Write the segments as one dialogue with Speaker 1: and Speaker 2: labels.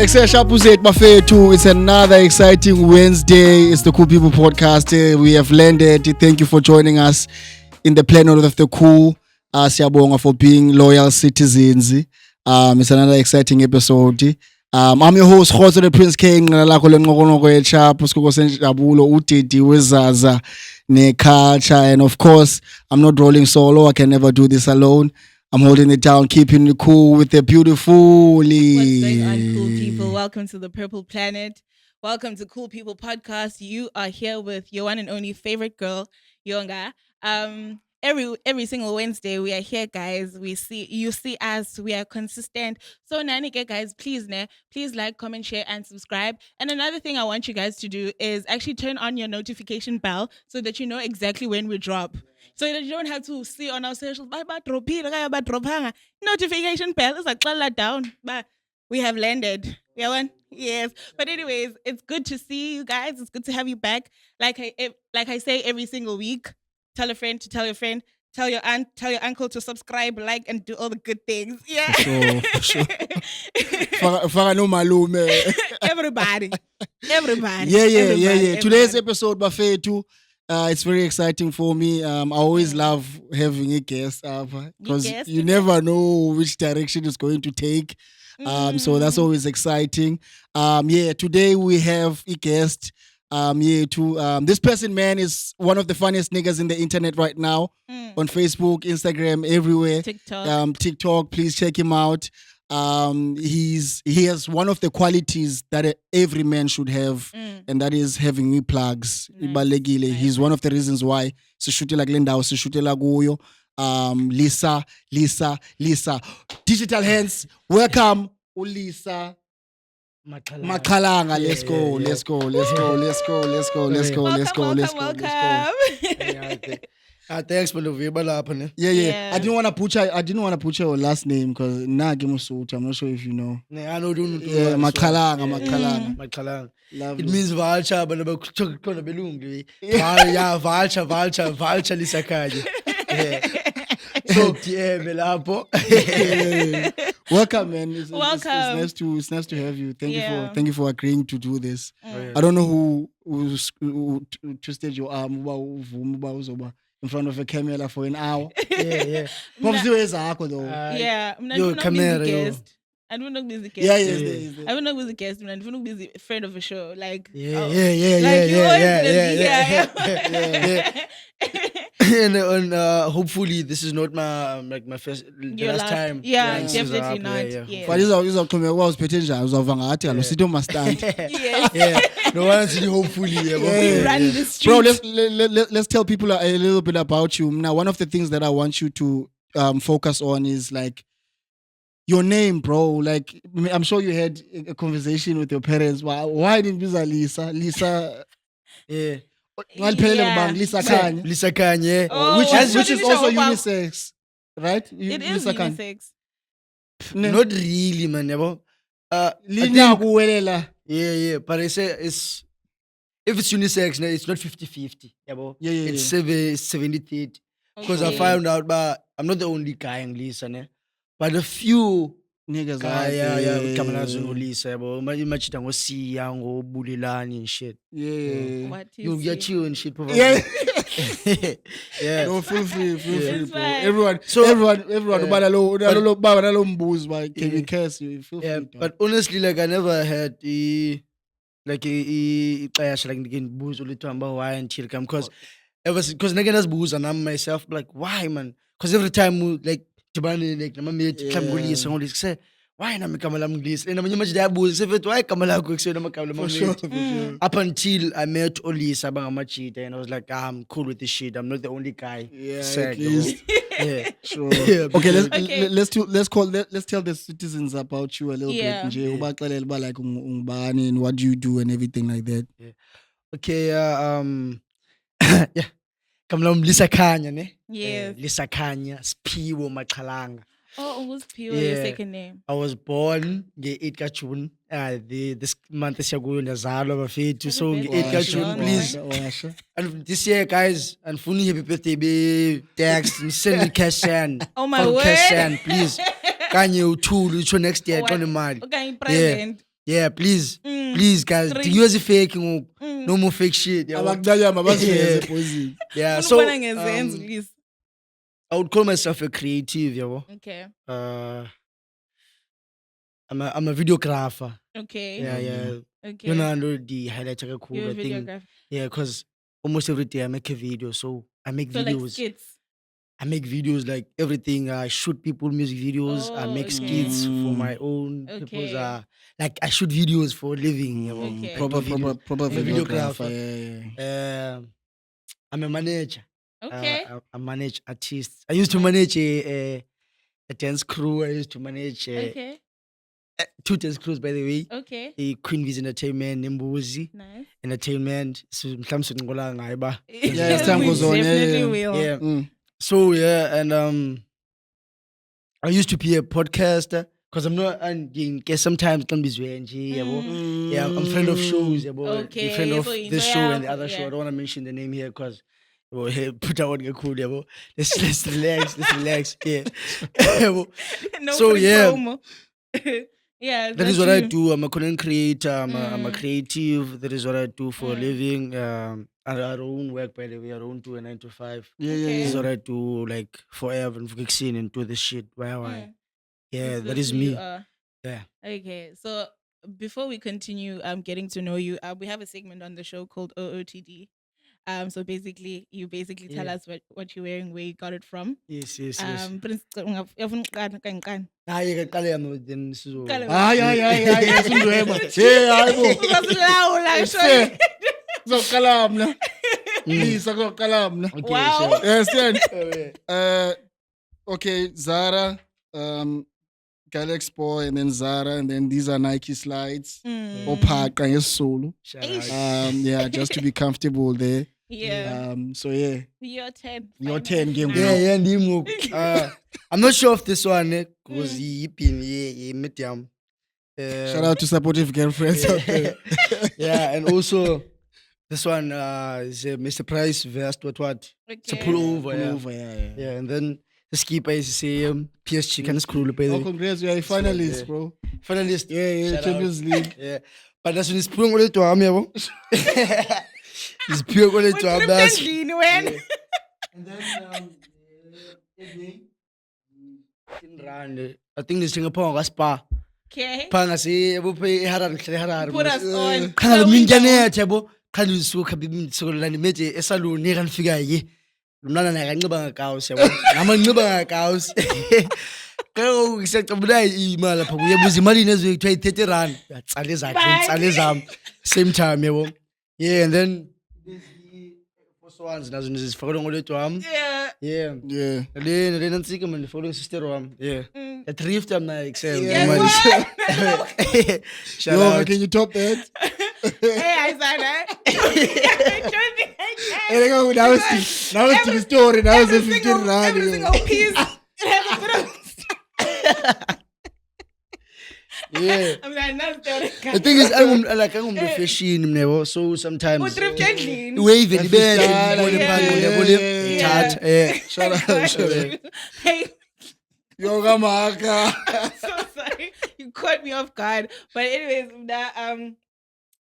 Speaker 1: It's another exciting Wednesday. It's the Cool People Podcast. We have landed. Thank you for joining us in the planet of the cool. Siyabonga for being loyal citizens. It's another exciting episode. I'm your host, Khoso the Prince King. Nalako lenqoqonqo yechapho Sikhuko senjabulo udidi wezaza neculture, and of course, I'm not rolling solo. I can never do this alone. I'm holding it down, keeping it cool with the beautiful.
Speaker 2: What's going on, cool people? Welcome to the Purple Planet. Welcome to Cool People Podcast. You are here with your one and only favorite girl, Yonga. Every single Wednesday we are here, guys. You see us. We are consistent. So Nanike, guys, please like, comment, share, and subscribe. And another thing I want you guys to do is actually turn on your notification bell so that you know exactly when we drop. So that you don't have to see on our socials, notification bell is like down. But we have landed. Yeah, one? Yes. But anyways, it's good to see you guys. It's good to have you back. Like I say every single week, tell a friend to tell your friend, tell your aunt, tell your uncle to subscribe, like, and do all the good things. Yeah.
Speaker 1: For sure. Faka no malume.
Speaker 2: Everybody.
Speaker 1: Yeah. Today's episode, Bafethu, it's very exciting for me. I always love having a guest because you never know which direction it's going to take. So that's always exciting. Today we have a guest. This person, man, is one of the funniest niggas in the internet right now. On Facebook, Instagram, everywhere. TikTok, please check him out. He has one of the qualities that every man should have, and that is having plugs. Nice. He's one of the reasons why sishutela kule ndawo sishutela kuyo. Lisa. Digital hands, welcome, Lisa Makhalanga. Let's go.
Speaker 3: Thanks for the lapha.
Speaker 1: Yeah. I didn't want to put your last name because Nagimusut. I'm not sure if you know.
Speaker 3: I know.
Speaker 1: Yeah, Makhalanga.
Speaker 3: It means vulture, but about belungu. Yeah, vulture lisakaji. So lapho.
Speaker 1: Welcome, man.
Speaker 2: Welcome.
Speaker 1: It's nice to have you. Thank you for agreeing to do this. I don't know who twisted your arm in front of a camera for an hour.
Speaker 3: Yeah.
Speaker 2: Yo, camera. I don't know who's the guest.
Speaker 1: Yeah.
Speaker 2: I don't know who's the guest. I don't know who's the friend of a show. Like,
Speaker 3: yeah. And hopefully this is not my first last time.
Speaker 2: Yeah, definitely not. Yeah.
Speaker 1: But
Speaker 3: No one said hopefully.
Speaker 2: Run the street.
Speaker 1: Bro, let's tell people a little bit about you. Now, one of the things that I want you to focus on is like your name, bro. Like, I'm sure you had a conversation with your parents. Why didn't you say Lisa?
Speaker 3: Yeah.
Speaker 1: Lisa Khanya.
Speaker 2: Oh,
Speaker 1: which is also unisex, right?
Speaker 2: It is unisex.
Speaker 3: Not really, man. Yeah. But I say if it's unisex, it's not 50-50.
Speaker 1: Yeah.
Speaker 3: It's 70-30. Because I found out, but I'm not the only guy in Lisa, ne? But a few
Speaker 1: niggas
Speaker 3: Kamalazo Lisa, imagine go see young or Bulilani and shit.
Speaker 1: Yeah.
Speaker 2: What
Speaker 3: You get you and shit, probably.
Speaker 1: Yeah. No, feel free, bro. Everyone, can we curse you? Feel free.
Speaker 3: But honestly, like I never had clash like again booze or little why and chill come because nigga has booze and I'm myself like why man? Because every time like like my mate Kamgulis and all this say why na Kamala Muglis and I'm that booze if it why Kamala cook so
Speaker 1: for sure.
Speaker 3: Up until I met Olisa Bangamachi and I was like I'm cool with this shit. I'm not the only guy.
Speaker 1: Yeah,
Speaker 3: at least.
Speaker 1: Yeah, sure. Okay, let's tell the citizens about you a little bit. Like and what do you do and everything like that.
Speaker 3: Yeah. Okay, yeah. Kamla Lisa Khanya, ne?
Speaker 2: Yes.
Speaker 3: Lisa Khanya, Spiwo Makhalanga.
Speaker 2: Oh, who's Pio, your second name?
Speaker 3: I was born nge-8 June. This month is Yaguyo Nazalo Bafethu. So nge-8 June, please. And this year, guys, and funny happy birthday, be text and send me cash and
Speaker 2: oh my word.
Speaker 3: Cash and please. Kanye uthulu utsho next year
Speaker 2: Oh,
Speaker 3: xa imali.
Speaker 2: Okay, present.
Speaker 3: Yeah, please.
Speaker 2: Mm.
Speaker 3: Please, guys.
Speaker 2: Three.
Speaker 3: You as a fake,
Speaker 2: Mm.
Speaker 3: no more fake shit. Yeah.
Speaker 1: Abakudanyama basiveze
Speaker 3: Yeah.
Speaker 1: phosini.
Speaker 3: Yeah. So
Speaker 2: Unubona ngezenzo, please.
Speaker 3: I would call myself a creative, yeah.
Speaker 2: Okay.
Speaker 3: I'm a videographer.
Speaker 2: Okay.
Speaker 3: Yeah.
Speaker 2: Okay.
Speaker 3: You know the highlights are cool.
Speaker 2: You're a
Speaker 3: I think.
Speaker 2: videographer.
Speaker 3: Yeah, because almost every day I make a video. So I make
Speaker 2: So like
Speaker 3: videos.
Speaker 2: skits.
Speaker 3: I make videos like everything. I shoot people music videos. I
Speaker 2: Oh,
Speaker 3: make
Speaker 2: okay.
Speaker 3: skits for my own
Speaker 2: Okay.
Speaker 3: people's like I shoot videos for a living. You know,
Speaker 2: Okay.
Speaker 3: I do videos.
Speaker 1: Proper
Speaker 3: I'm a
Speaker 1: videographer. Yeah.
Speaker 3: I'm a manager.
Speaker 2: Okay.
Speaker 3: I manage artists. I used to manage a dance crew. I used to manage
Speaker 2: Okay.
Speaker 3: 2 dance crews, by the way.
Speaker 2: Okay.
Speaker 3: A Queen Viz Entertainment, Nimbuzi
Speaker 2: Nice.
Speaker 3: Entertainment. So mhlambe ngqola ngayo ba.
Speaker 1: Yeah, it's time
Speaker 2: we
Speaker 1: goes on, yeah,
Speaker 2: definitely
Speaker 1: yeah.
Speaker 2: will.
Speaker 3: Yeah.
Speaker 1: Mm.
Speaker 3: So yeah, and I used to be a podcaster because I'm not and in case sometimes can be yeah, I'm friend of shows, yeah,
Speaker 2: Okay,
Speaker 3: the friend of
Speaker 2: so you
Speaker 3: this
Speaker 2: know,
Speaker 3: show
Speaker 2: yeah,
Speaker 3: and the other show.
Speaker 2: yeah.
Speaker 3: I don't want to mention the name here because hey, put out get cool, yeah, let's relax, yeah.
Speaker 2: No
Speaker 3: So,
Speaker 2: free
Speaker 3: yeah.
Speaker 2: promo. Yeah.
Speaker 3: That is what I
Speaker 2: you.
Speaker 3: do. I'm a content creator. I'm a
Speaker 2: Mm.
Speaker 3: creative. That is what I do for a
Speaker 2: Mm.
Speaker 3: living. Our own work, by the way, our own 2 and 9 to 5.
Speaker 1: Yeah,
Speaker 2: Okay.
Speaker 3: This is
Speaker 1: yeah.
Speaker 3: what I do, like forever and fixing and do this shit. Why?
Speaker 2: Mm.
Speaker 3: Yeah,
Speaker 2: This
Speaker 3: that is
Speaker 2: who you
Speaker 3: me.
Speaker 2: are.
Speaker 3: Yeah.
Speaker 2: Okay. So before we continue getting to know you, we have a segment on the show called OOTD. So basically you tell
Speaker 3: Yeah.
Speaker 2: us what you're wearing, where you got it from.
Speaker 3: Yes.
Speaker 2: Prince Ungafuna
Speaker 3: You can call him then.
Speaker 2: Qale
Speaker 1: Hayi sindweba. Hey, hayibo.
Speaker 2: Uzosilawula,
Speaker 1: It's
Speaker 2: surely.
Speaker 1: fair. Zoqala mna. Lisa koqala mna.
Speaker 3: Okay,
Speaker 2: Wow.
Speaker 3: sure.
Speaker 1: Understand?
Speaker 3: Yeah.
Speaker 1: Okay, Zara, Galaxy Boy, and then Zara, and then these are Nike slides.
Speaker 2: Mm.
Speaker 1: Ophaqa ngesizulu.
Speaker 3: Shout
Speaker 2: Eish.
Speaker 3: out.
Speaker 1: Yeah, just to be comfortable there.
Speaker 2: Yeah.
Speaker 1: So yeah,
Speaker 2: Your 10.
Speaker 1: Your
Speaker 2: Fine.
Speaker 1: 10 game.
Speaker 3: Yeah, Ndimu. I'm not sure of this one because he been medium.
Speaker 1: Shout out to supportive girlfriends out there.
Speaker 3: Yeah, and also this one is Mr. Price vest what? It's a
Speaker 2: Okay.
Speaker 3: pullover.
Speaker 1: Pull
Speaker 3: Yeah.
Speaker 1: over, yeah.
Speaker 3: Yeah, and then the skipper is PSG can screw by
Speaker 1: Oh,
Speaker 3: the
Speaker 1: congrats, you are a finalist,
Speaker 3: Yeah.
Speaker 1: bro.
Speaker 3: finalist.
Speaker 1: Yeah,
Speaker 3: Shout out.
Speaker 1: Champions League.
Speaker 3: Yeah. But that's when it's pulling all to arm, yabo. It's pure all to arm. That's
Speaker 2: When?
Speaker 3: and then in Rand, I think this Singapore was spa.
Speaker 2: Okay.
Speaker 3: Panga si yabo pe harar harar.
Speaker 2: Put us on.
Speaker 3: Kana
Speaker 2: So we
Speaker 3: minjane yabo. Kana su kabi so lani meje esalu ni kan figure ye. Mnana na kanqiba ngakaos yabo. Nama nqiba ngakaos. Kalo ngisacabula imali lapha kuyebuza imali nezo ekuthiwa 30 rand. Yatsale zakhe, ngitsale zami. Same time yabo. Yeah, and then first ones nazo nizifakela ngolethu wami.
Speaker 2: Yeah.
Speaker 3: Yeah.
Speaker 1: Yeah.
Speaker 3: Lena nsika man following sister wami. Yeah.
Speaker 2: Mm.
Speaker 3: The thrift am na excel.
Speaker 1: Yeah,
Speaker 3: Man.
Speaker 2: what?
Speaker 3: Shout
Speaker 1: Yo,
Speaker 3: out.
Speaker 1: can you top that?
Speaker 2: Hey, Isaiah.
Speaker 1: Hey, now it's the story. Now it's a 15 rand.
Speaker 2: Every single piece. It has a bit of.
Speaker 3: Yeah.
Speaker 2: I'm like, that's
Speaker 3: The thing is, I'm the fashion never. So sometimes
Speaker 2: thrift clean.
Speaker 3: wave the bed
Speaker 1: Yeah,
Speaker 3: and
Speaker 1: yeah.
Speaker 3: chat. Yeah.
Speaker 1: Shout out, shout out.
Speaker 2: Hey,
Speaker 1: Yoga Maka.
Speaker 2: so sorry. You caught me off guard. But anyways,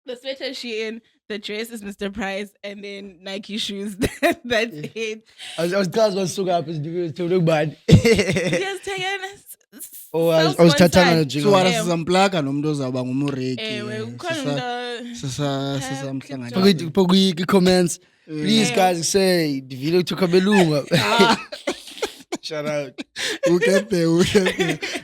Speaker 2: the sweater she in, the dress is Mr. Price, and then Nike shoes. That's it.
Speaker 3: I was guys so happy to look bad.
Speaker 2: Yes, Tayana.
Speaker 3: Oh, I was tatana
Speaker 1: So what
Speaker 2: Yeah.
Speaker 1: else samplaga nomntu ozawuba ngumureki.
Speaker 2: Ewe, ukhona into.
Speaker 1: Sisamhlangana.
Speaker 3: Pogui comments. Please
Speaker 2: Yeah.
Speaker 3: guys say the video to Kabelunga. Shout out.
Speaker 1: We'll get there.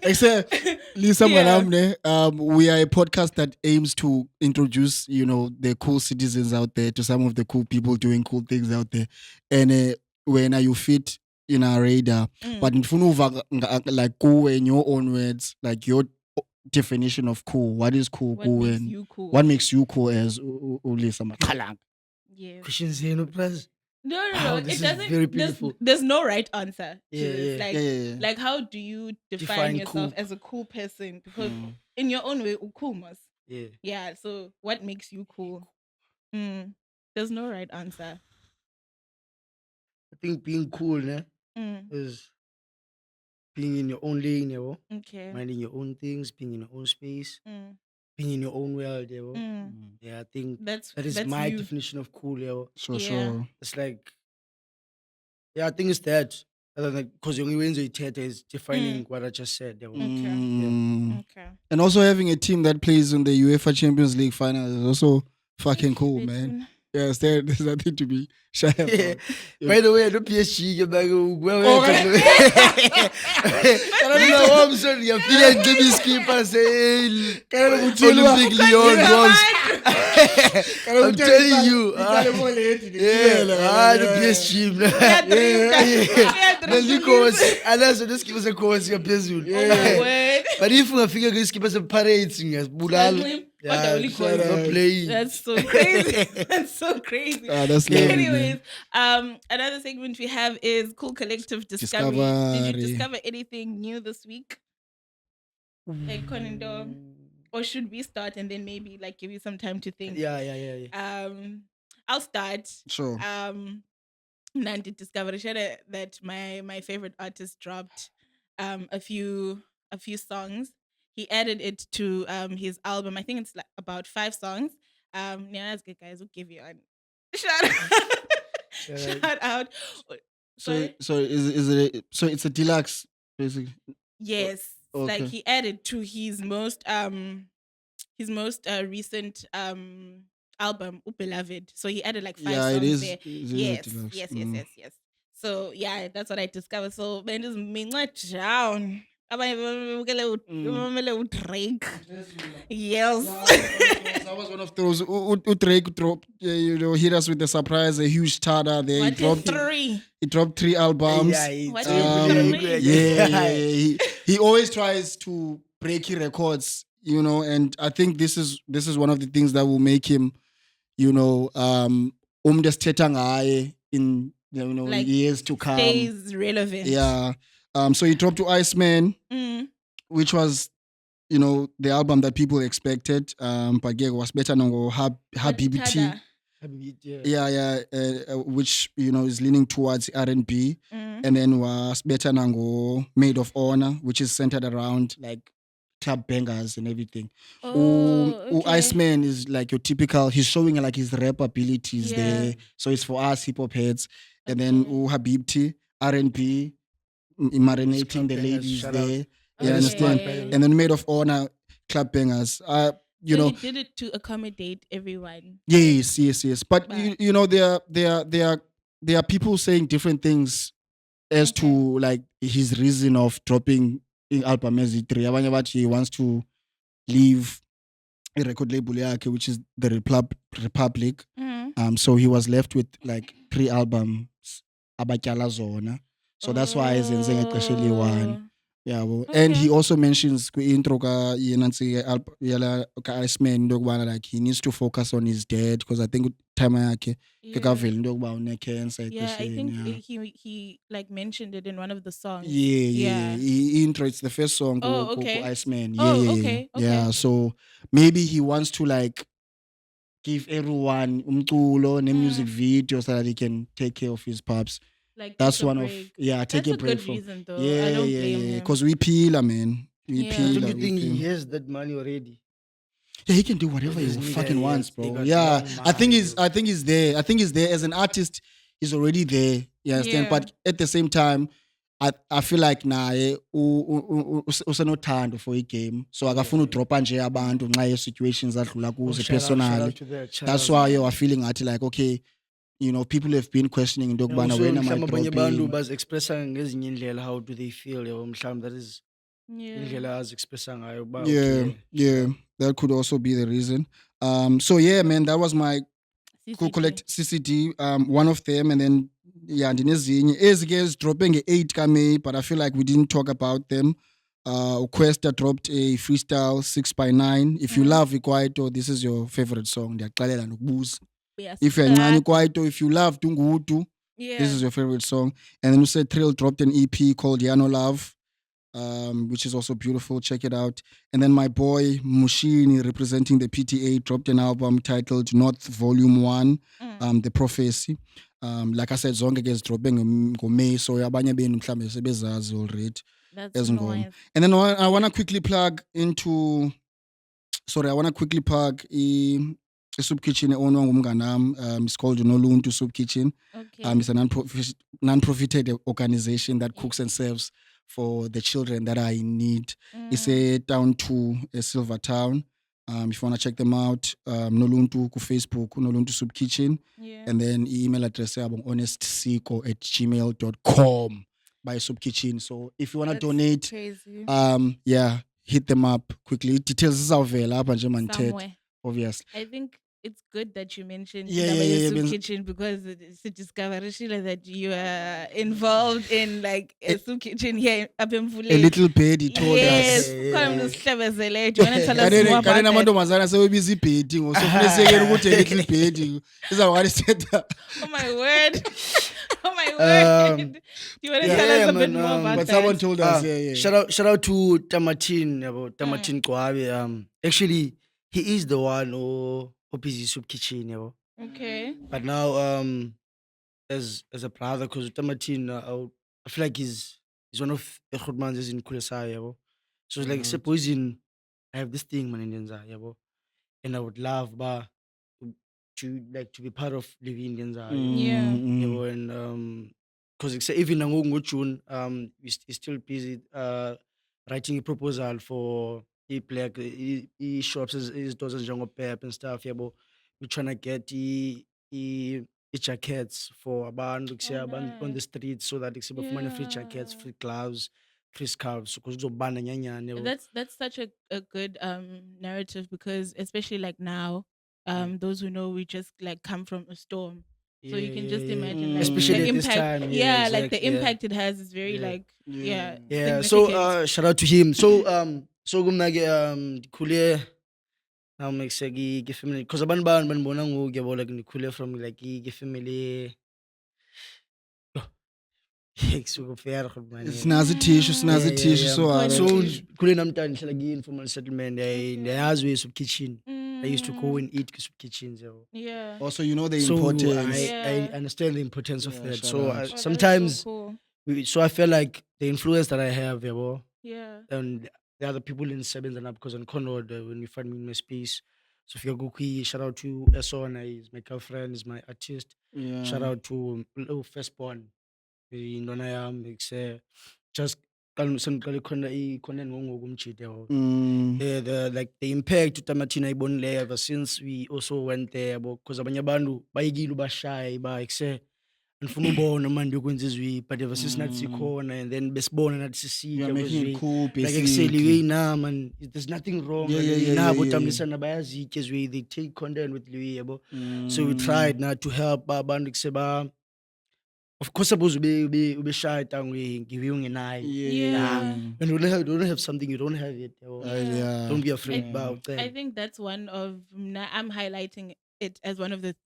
Speaker 1: Except Lisa
Speaker 2: Yeah.
Speaker 1: Malamne, we are a podcast that aims to introduce, the cool citizens out there to some of the cool people doing cool things out there. And when you fit in our radar,
Speaker 2: Mm.
Speaker 1: but in like cool in your own words, like your definition of cool. What is cool?
Speaker 2: What
Speaker 1: Cool
Speaker 2: makes
Speaker 1: and
Speaker 2: you cool?
Speaker 1: what makes you cool as Lisa Malamne?
Speaker 2: Yeah.
Speaker 3: Questions here, no plus.
Speaker 2: No.
Speaker 3: Wow,
Speaker 2: It
Speaker 3: this is
Speaker 2: doesn't.
Speaker 3: very
Speaker 2: there's,
Speaker 3: beautiful.
Speaker 2: there's no right answer. To
Speaker 3: Yeah,
Speaker 2: this.
Speaker 3: yeah.
Speaker 2: Like,
Speaker 1: Yeah.
Speaker 2: like, how do you define
Speaker 3: Define
Speaker 2: yourself
Speaker 3: cool.
Speaker 2: as a cool person? Because
Speaker 1: Mm.
Speaker 2: in your own way, cool must.
Speaker 3: Yeah.
Speaker 2: Yeah. So, what makes you cool? There's no right answer.
Speaker 3: I think being cool is being in your own lane,
Speaker 2: Okay.
Speaker 3: minding your own things, being in your own space,
Speaker 2: Mm.
Speaker 3: being in your own world, yo.
Speaker 2: Mm.
Speaker 3: Yeah, I think
Speaker 2: That's
Speaker 3: that is my
Speaker 2: you.
Speaker 3: definition of cool, yo.
Speaker 1: Sure.
Speaker 3: It's like, yeah, I think it's that. Because the only way you is defining what I just said, yo.
Speaker 2: Okay.
Speaker 1: Mm.
Speaker 2: Okay.
Speaker 1: And also having a team that plays in the UEFA Champions League final is also fucking cool, man. Yes, there's nothing to be shy about.
Speaker 3: Yeah. By the way, the PSG, you're like, well, I'm sorry, you're feeling Jimmy Skipper saying, Olympic Lyon was. I'm telling you. The PSG. The Lucas, and that's what this keeps a course, your PSG. But if we figure this keeps a parade, singers, Bulal.
Speaker 2: That's so crazy. That's so crazy.
Speaker 1: That's lovely,
Speaker 2: Anyways,
Speaker 1: man.
Speaker 2: another segment we have is Cool Collective Discovery. Did you discover anything new this week? Like Conan, or should we start and then maybe like give you some time to think?
Speaker 3: Yeah.
Speaker 2: I'll start.
Speaker 1: Sure.
Speaker 2: Nandi discovered that my favorite artist dropped a few songs. He added it to his album. I think it's like about 5 songs. Yeah, that's good, guys. We'll give you a shout out.
Speaker 1: So is it so it's a deluxe basically?
Speaker 2: Yes.
Speaker 1: Okay.
Speaker 2: Like he added to his most recent album, Beloved. So he added like 5 songs there. Yes. So yeah, that's what I discovered. So then just me down. Drake. Yes.
Speaker 1: That was one of those. Drake dropped, hit us with the surprise, a huge starter there.
Speaker 2: What is 3?
Speaker 1: He dropped 3 albums.
Speaker 2: What is
Speaker 1: He always tries to break his records, and I think this is one of the things that will make him, in
Speaker 2: like
Speaker 1: years to come.
Speaker 2: Stays relevant.
Speaker 1: Yeah. So he dropped to Iceman, which was, the album that people expected. But yeah, was better than Habibti. Which is leaning towards R&B, and then was better than Maid of Honor, which is centered around like club bangers and everything.
Speaker 2: Okay.
Speaker 1: Iceman is like your typical. He's showing like his rap abilities there, so it's for us hip hop heads. And then Habibti, R&B, marinating the ladies there. You understand? And then Maid of Honor, club bangers. So
Speaker 2: he did it to accommodate everyone.
Speaker 1: Yes. But there are people saying different things as to like his reason of dropping in album Ezitri. He wants to leave a record label which is the Republic. So he was left with like 3 albums abatyala zona. So that's why he's in especially one. Yeah, well, and he also mentions intro ka Iceman like he needs to focus on his dad because I think time yakhe cancer.
Speaker 2: Yeah, I think he like mentioned it in one of the songs.
Speaker 1: Yeah. He intro, it's the first song.
Speaker 2: Okay.
Speaker 1: Iceman.
Speaker 2: Okay.
Speaker 1: Yeah, so maybe he wants to like give everyone umculo and music video so that he can take care of his pops.
Speaker 2: Like
Speaker 1: that's one of take
Speaker 2: that's
Speaker 1: a
Speaker 2: break
Speaker 1: break
Speaker 2: from. Reason, though.
Speaker 1: Yeah,
Speaker 2: I don't blame him.
Speaker 1: Because we peel, man. We peel.
Speaker 3: Don't you think he has that money already?
Speaker 1: Yeah, he can do whatever he fucking wants, bro. Yeah, I think he's there. I think he's there as an artist. He's already there. You understand? But at the same time, I feel like usenothando for a game. So akafuna udropa nje abantu nxa situations adlula kuzo personally. That's why you are feeling like okay. People have been questioning into kubana when am I dropping.
Speaker 3: How do they feel? That is
Speaker 1: that could also be the reason. So yeah, man, that was my Cool Collect CCD. One of them, and then ndinezinye is dropping 8 kame, but I feel like we didn't talk about them. Questa dropped a freestyle 6x9. If you love Ikwaito, this is your favorite song. If you're Nani Kwaito, if you love Tungutu, this is your favorite song. And then you said Trill dropped an EP called Yano Love, which is also beautiful. Check it out. And then my boy Mushini, representing the PTA, dropped an album titled North Volume 1, The Prophecy. Like I said, Zonke is dropping May, so abanye benu mhlambe sebezazi already.
Speaker 2: That's nice.
Speaker 1: And then I want to quickly plug into Sorry, I want to quickly plug a soup kitchen owned ngumnganam. It's called Noluntu Soup Kitchen.
Speaker 2: Okay.
Speaker 1: It's a non-profited organization that cooks and serves for the children that are in need. It's a town to a Silver Town. If you want to check them out, Noluntu ku Facebook, Noluntu Soup Kitchen.
Speaker 2: Yeah.
Speaker 1: And then email address honestsiko@gmail.com by Soup Kitchen. So if you want to
Speaker 2: That's
Speaker 1: donate,
Speaker 2: crazy.
Speaker 1: yeah, hit them up quickly. Details is available
Speaker 2: Somewhere.
Speaker 1: obviously.
Speaker 2: I think it's good that you mentioned
Speaker 1: Yeah,
Speaker 2: Indaba
Speaker 1: yeah,
Speaker 2: Soup
Speaker 1: yeah,
Speaker 2: Kitchen because it's a discovery Sheila, that you are involved in like a soup kitchen here up in Mfuleni.
Speaker 1: A little bit, he told
Speaker 2: Yes.
Speaker 1: us.
Speaker 2: Do you want to tell us more
Speaker 1: Kane
Speaker 2: about that?
Speaker 1: namantombazana sebebiza ibhedding so kufanele sekele ukuthi a little bedding izawukwazi setha.
Speaker 2: Oh my word. Oh my
Speaker 3: Um,
Speaker 2: word. Do you want to
Speaker 3: yeah,
Speaker 2: tell us
Speaker 3: yeah,
Speaker 2: a bit
Speaker 3: man,
Speaker 2: more about
Speaker 1: But
Speaker 2: that?
Speaker 1: someone told us, yeah.
Speaker 3: Shout out to Tamatin, Tamatin Kwabe. Actually, he is the one who busy soup kitchen,
Speaker 2: Okay.
Speaker 3: But now, as a brother, because Tamatin, I feel like he's one of the good man in Kulesaya, So it's like supposing I have this thing, man, in India, and I would love, to be part of living Indians,
Speaker 2: Yeah.
Speaker 3: and because even now June, he's still busy writing a proposal for like shops his dozen jungle pep and stuff. We're trying to get the jackets for abantu on the streets so that it's about free jackets,
Speaker 2: Yeah.
Speaker 3: free gloves, free scarves. Because kuzobanda nyanyane, yabo.
Speaker 2: That's such a good narrative because especially like now, those who know we just like come from a storm. So you can just imagine like,
Speaker 3: especially
Speaker 2: the
Speaker 3: at this
Speaker 2: impact.
Speaker 3: time.
Speaker 2: Yeah, like the
Speaker 3: exactly, yeah.
Speaker 2: impact it has is very
Speaker 3: Yeah.
Speaker 2: like
Speaker 1: Yeah.
Speaker 3: Yeah, so
Speaker 2: significant.
Speaker 3: shout out to him. So kumnake khule now make ke family because abantu banibona ngoku yabo like nikhule from like ke family. Sinazi
Speaker 1: Sinazi tissue, so
Speaker 2: Khona
Speaker 3: so
Speaker 2: tissue.
Speaker 3: khule namhlanje ngihlala informal settlement ndiyayazi soup kitchen. I used to go and eat soup kitchens.
Speaker 2: Yeah.
Speaker 1: Also, you know the
Speaker 3: So
Speaker 1: importance.
Speaker 3: I
Speaker 2: Yeah.
Speaker 3: understand the importance of
Speaker 1: Yeah,
Speaker 3: that.
Speaker 1: shout
Speaker 3: So
Speaker 1: out.
Speaker 2: Oh, that is
Speaker 3: sometimes,
Speaker 2: so cool.
Speaker 3: so I feel like the influence that I have,
Speaker 2: Yeah.
Speaker 3: and the other people in Sevens and up because on Conrad when you find me in my space. So if you're Guki, shout out to Esona, he's my girlfriend, he's my artist.
Speaker 1: Yeah.
Speaker 3: Shout out to Firstborn, in Donayam, just the impact to Tamatina Ibonle ever since we also went there because abanye abantu bayekile ubashaye andifuna ubona manje ukwenza izwi but ever since nathi sikhona and then besibona nathi
Speaker 1: You are making it cool,
Speaker 3: like
Speaker 1: basically.
Speaker 3: ekuseli nah man there's nothing wrong
Speaker 1: Yeah.
Speaker 3: nabo tambisana bayazitya izwi they take content with Louis yabo. So we tried now to help abantu kuseba of course suppose ube shy tangwe ngiwe ungenayo.
Speaker 2: Yeah.
Speaker 3: When you don't have something, you don't have it.
Speaker 1: Yeah.
Speaker 3: Don't be afraid about
Speaker 2: I
Speaker 3: that.
Speaker 2: think that's one of I'm highlighting it as one of the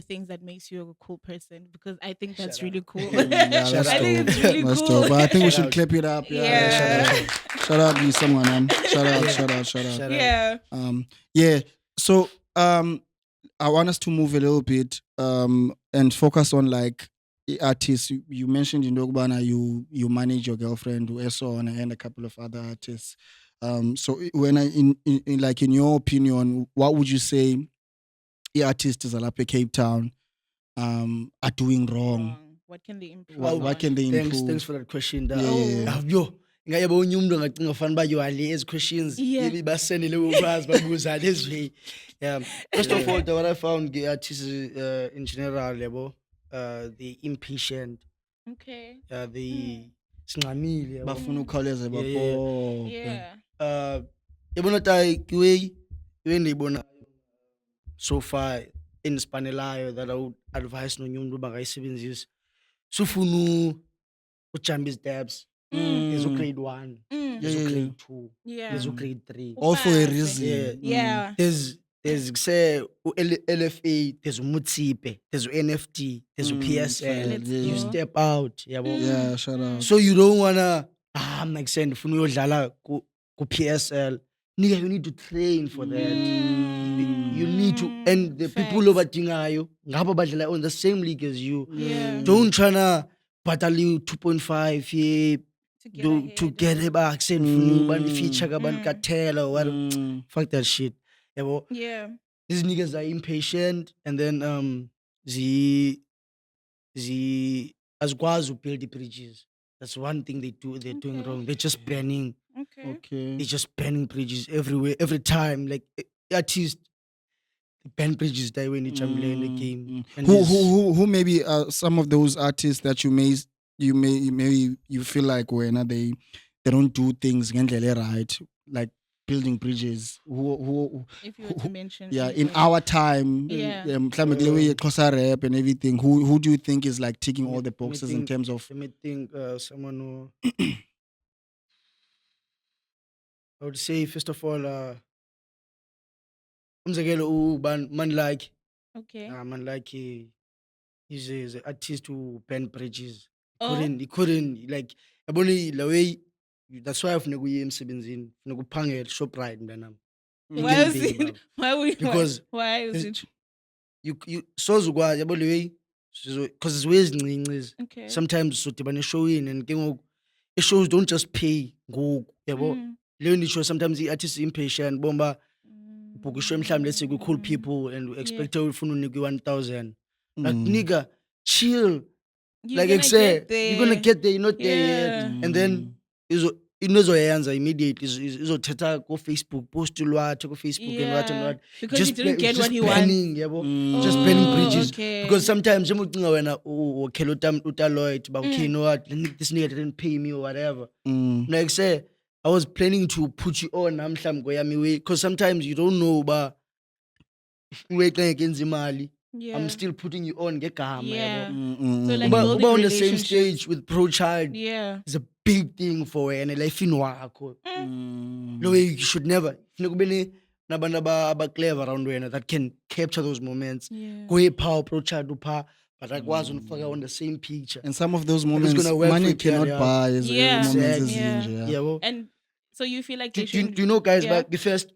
Speaker 2: things that makes you a cool person because I think that's really cool.
Speaker 1: Yeah, that's
Speaker 2: I think it's
Speaker 1: dope.
Speaker 2: really
Speaker 1: That's
Speaker 2: cool.
Speaker 1: dope. But I think we
Speaker 3: Shout
Speaker 1: should
Speaker 3: out.
Speaker 1: clap it up.
Speaker 2: Yeah.
Speaker 1: Shout out to someone, man. Shout out.
Speaker 3: Shout out.
Speaker 2: Yeah.
Speaker 1: Yeah. So I want us to move a little bit and focus on like the artists. You mentioned in Dogbana you manage your girlfriend Esson and a couple of other artists. So when in your opinion, what would you say the artists is Alape Cape Town are doing wrong?
Speaker 2: What can they improve?
Speaker 1: What can they improve?
Speaker 3: Thanks for that question.
Speaker 1: Yeah.
Speaker 3: Yo, ngayabo unye umuntu ngacinga fanele ba you are lezi questions.
Speaker 2: Yeah.
Speaker 3: Maybe basendele ukwazi babuza this way. First of all, what I found the artists in general yabo the impatient,
Speaker 2: Okay.
Speaker 3: the singamile yabo.
Speaker 1: Bafuna ukukhawuleza
Speaker 3: Yeah,
Speaker 1: bapho.
Speaker 2: Yeah.
Speaker 3: Yabona tayi kiwe ndiyibona so far inspanelayo that I would advise nonye umuntu bangayisebenzisa. Sufuna ujump steps. There's a grade 1, there's a grade 2,
Speaker 2: Yeah.
Speaker 3: there's a grade 3.
Speaker 1: All for a
Speaker 2: Ubazi.
Speaker 1: reason.
Speaker 2: Yeah.
Speaker 3: There's say LFA, there's Mutsipe, there's NFT, there's PSL.
Speaker 2: Let's
Speaker 3: You
Speaker 2: go.
Speaker 3: step out, yabo.
Speaker 1: Yeah, shout out.
Speaker 3: So you don't wanna I'm like saying ufuna uyodlala ku PSL. Nigga, you need to train for that. You need to, and the people
Speaker 2: Facts.
Speaker 3: obadingayo ngabo badlala on the same league as you.
Speaker 2: Yeah.
Speaker 3: Don't tryna battle you 2.5 here, to get back send funu feature kabantu kathela or what. Fuck that shit.
Speaker 2: Yeah.
Speaker 3: These niggas are impatient, and then the azikwazi build the bridges. That's one thing they're doing wrong. They're just banning.
Speaker 1: Okay.
Speaker 3: They're just banning bridges everywhere, every time. Like artists ban bridges that when it's in the game. And
Speaker 1: Who maybe some of those artists that you feel like when they don't do things right, like building bridges. Who
Speaker 2: if you were to mention,
Speaker 1: yeah, in our time, Xhosa rap and everything. Who do you think is like ticking all the boxes in terms of?
Speaker 3: Let me think. Someone who I would say first of all, man like.
Speaker 2: Okay.
Speaker 3: Man like he's an artist who banned bridges.
Speaker 2: Oh.
Speaker 3: He couldn't like. Abone the way. That's why I've never emsebenzini. Funeka uphangele Shoprite mntanami.
Speaker 2: Why is it?
Speaker 3: Because
Speaker 2: why is it?
Speaker 3: You soze ukwazi yabo le way because it's ways ezincinci.
Speaker 2: Okay.
Speaker 3: Sometimes sodibana eshowini and ke ngoku shows don't just pay ngoku yabo. Leyo ndisho sometimes i-artist impatient bomba ubhukishwe mhlawumbe let's say ku-cool people and expect ufuna unikwe 1,000. Like nigga chill. Like I say you're gonna get there, you're not there yet. And then inozoyenza immediately izothetha ku-Facebook post lwathe ku-Facebook and what
Speaker 2: because just he didn't get what he
Speaker 3: wanted just banning bridges because sometimes njengoba ucinga wena ukhela utaloid but okay, you know what, this nigga didn't pay me or whatever. Like say I was planning to put you on namhlanje ngoyami way because sometimes you don't know ba uyeqe ngenza imali. I'm still putting you on ngegama.
Speaker 2: So like
Speaker 3: uba on the same stage with Pro Child. It's a big thing for wena life in wakho. No way, you should never. Funeka ube nabantu aba-clever around wena that can capture those moments. Go power Pro Child upha but akwazi unifaka on the same picture.
Speaker 1: And some of those moments money cannot buy.
Speaker 2: And so you feel like
Speaker 3: do you know guys like the first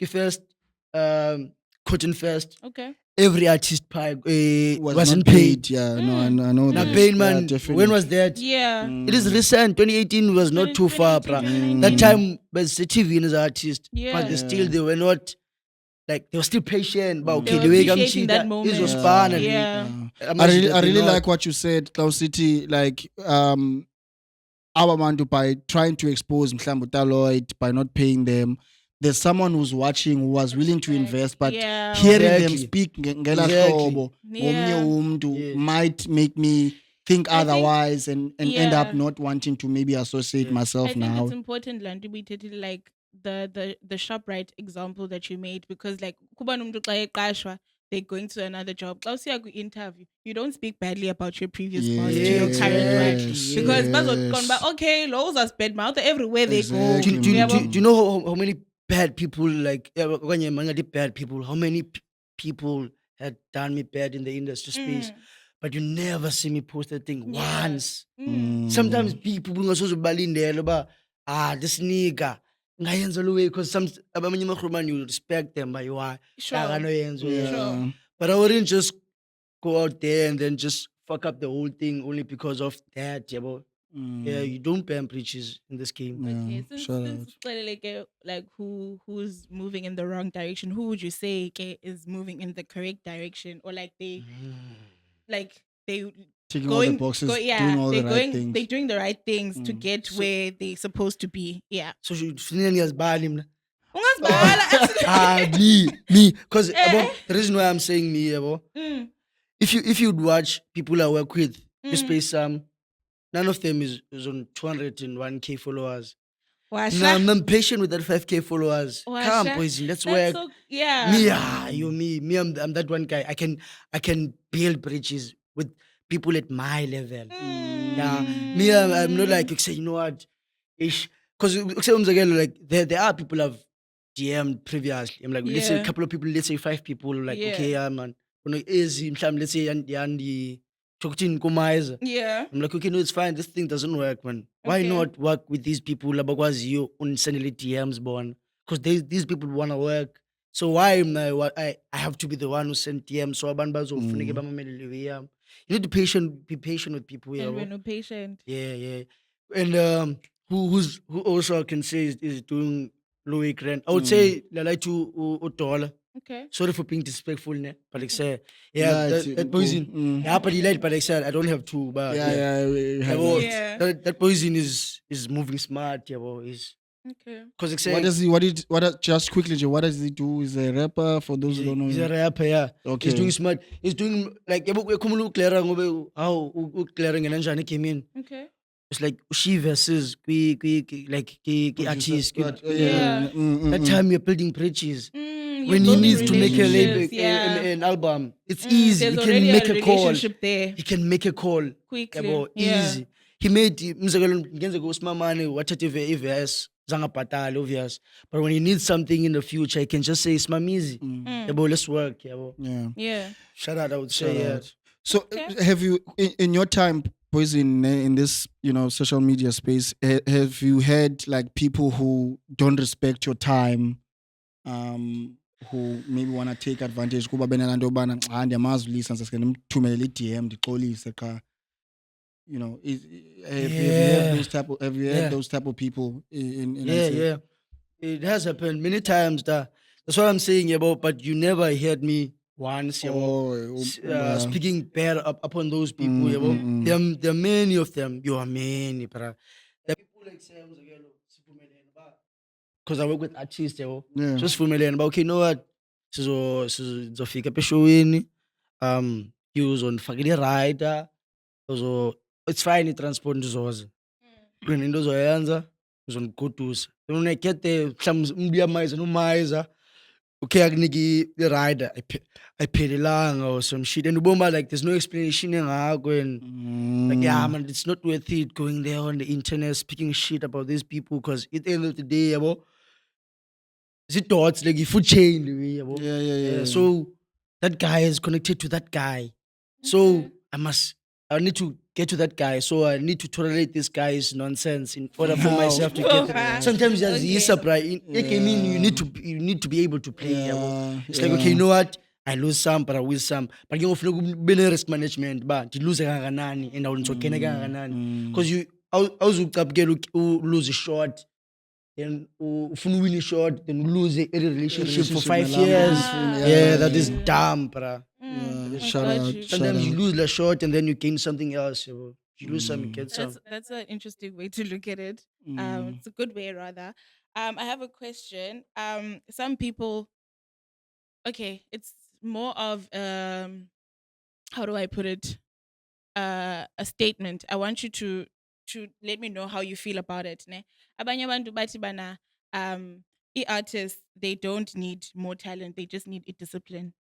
Speaker 3: Cotton Fest.
Speaker 2: Okay.
Speaker 3: Every artist wasn't paid.
Speaker 1: Yeah, no, I know
Speaker 3: that.
Speaker 1: Now,
Speaker 3: paid man. When was that?
Speaker 2: It
Speaker 3: is recent. 2018 was not too far, bruh. That time was TV as an artist, but they were not like they were still patient. But okay, the way
Speaker 2: appreciating that moment.
Speaker 3: This was fun.
Speaker 1: I really like what you said, Cloud City. Like our man by trying to expose Mhlambu Lloyd by not paying them. There's someone who's watching who was willing to invest, but hearing them speak might make me think otherwise and end up not wanting to maybe associate myself now.
Speaker 2: I think it's important, Landu, we did like the ShopRite example that you made because like they're going to another job. Interview. You don't speak badly about your previous boss to your current one because okay, laws are sped mouth everywhere they go.
Speaker 3: Do you know how many bad people like bad people? How many people had done me bad in the industry space? But you never see me post that thing once. Sometimes people bring us balindele this nigga because some you respect them but you are but I wouldn't just go out there and then just fuck up the whole thing only because of that. Yeah, you don't ban breaches in this game.
Speaker 2: Okay, since like who's moving in the wrong direction, who would you say is moving in the correct direction, or like they
Speaker 1: ticking all the boxes, doing all the right things.
Speaker 2: They're doing the right things to get where they're supposed to be. Yeah.
Speaker 3: So you as bad him.
Speaker 2: Me,
Speaker 3: because the reason why I'm saying me, if you'd watch people I work with, this space none of them is on 201k followers. Now I'm patient with that 5k followers. Come, boys, let's work.
Speaker 2: So,
Speaker 3: me. I'm that one guy. I can build bridges with people at my level. Yeah, me, I'm not like you say. You know what? Because like there are people I've DM'd previously. I'm like, let's say a couple of people. Let's say 5 people. Like, okay, man. Let's say Andy. I'm like, okay, no, it's fine. This thing doesn't work, man. Why not work with these people? You send DMs, born because these people want to work. So why am I have to be the one who sent DMs? So you need to be patient with people.
Speaker 2: And we're not patient.
Speaker 3: Yeah. And who also I can say is doing low rent. I would say like to dollar.
Speaker 2: Okay.
Speaker 3: Sorry for being disrespectful, ne? But like say,
Speaker 1: Yeah,
Speaker 3: that poison.
Speaker 1: mm.
Speaker 3: Yeah, but he lied, but like said, I don't have to. But
Speaker 1: We have
Speaker 3: well,
Speaker 1: that.
Speaker 2: Yeah.
Speaker 3: that poison is moving smart. Yeah, well, is
Speaker 2: Okay.
Speaker 3: because like say
Speaker 1: What does he? Just quickly, Joe, what does he do? Is a rapper for those who don't know
Speaker 3: he's a
Speaker 1: him?
Speaker 3: rapper. Yeah,
Speaker 1: Okay.
Speaker 3: he's doing smart. He's doing like yeah, but come look clearer. How clearing and Anjani came in.
Speaker 2: Okay.
Speaker 3: It's like she versus like artist.
Speaker 2: Yeah.
Speaker 3: That time you're building bridges.
Speaker 2: You're
Speaker 3: When he
Speaker 2: building
Speaker 3: needs to make a label,
Speaker 2: relationships, yeah.
Speaker 3: an album, it's easy.
Speaker 2: There's
Speaker 3: He
Speaker 2: already
Speaker 3: can make
Speaker 2: a
Speaker 3: a call.
Speaker 2: relationship there
Speaker 3: He can make a call.
Speaker 2: quickly.
Speaker 3: Yabo,
Speaker 2: Yeah.
Speaker 3: easy. He made umzekelo ngenze kusimamane wathatha i-verse zangabhatali obvious. But when he needs something in the future, he can just say Smamizi. Yabo, let's work. Yabo.
Speaker 1: Yeah.
Speaker 2: Yeah.
Speaker 3: Shout out, I would
Speaker 1: Shout
Speaker 3: say. Yeah.
Speaker 1: out. So,
Speaker 2: Okay.
Speaker 1: have you, in your time, boys, in this social media space, have you had like people who don't respect your time, who maybe want to take advantage? Kuba benalando bana ndiyamazulisa ndiske ndimthumelele i-DM ndixolise qha. Have you had those type of people in
Speaker 3: Yeah. It has happened many times. That's what I'm saying, yabo. But you never heard me once, yabo. Speaking bad upon those people, yabo. There are many of them. You are many, but there are people like Sam because I work with artists, yabo.
Speaker 1: Yeah.
Speaker 3: Just for me, but okay, you know what? Sizofika peshowini. Use on fakile rider. So it's fine. Transport ndizoza. When into zoyenza uzondigodusa. Then when I get there, mhlawumbe uyamayeza okay akuniki i-rider ayiphelelanga or some shit and ubona like there's no explanation engako and like yeah man it's not worth it going there on the internet speaking shit about these people because at the end of the day yabo dots like food chain yabo.
Speaker 1: Yeah.
Speaker 3: So that guy is connected to that guy. So I need to get to that guy. So I need to tolerate this guy's nonsense in order for myself to
Speaker 2: Oh,
Speaker 3: get.
Speaker 2: wow.
Speaker 3: Sometimes there's
Speaker 2: Okay.
Speaker 3: surprise. You need to be able to play.
Speaker 1: Yeah,
Speaker 3: It's like okay, you know what? I lose some, but I win some. But you know, risk management. But you lose kangakanani and I will not kangakanani because you lose a shot. Then win a shot, then lose a relationship for 5 years. Yeah, that is dumb, bruh.
Speaker 2: I
Speaker 1: shout
Speaker 2: got
Speaker 1: out.
Speaker 2: you.
Speaker 3: Sometimes you lose the shot and then you gain something else. You lose some, you get some.
Speaker 2: That's an interesting way to look at it. It's a good way, rather. I have a question. Some people, okay, it's more of how do I put it? A statement. I want you to let me know how you feel about it. Ne? Abanye abantu bathi bana artists they don't need more talent, they just need discipline.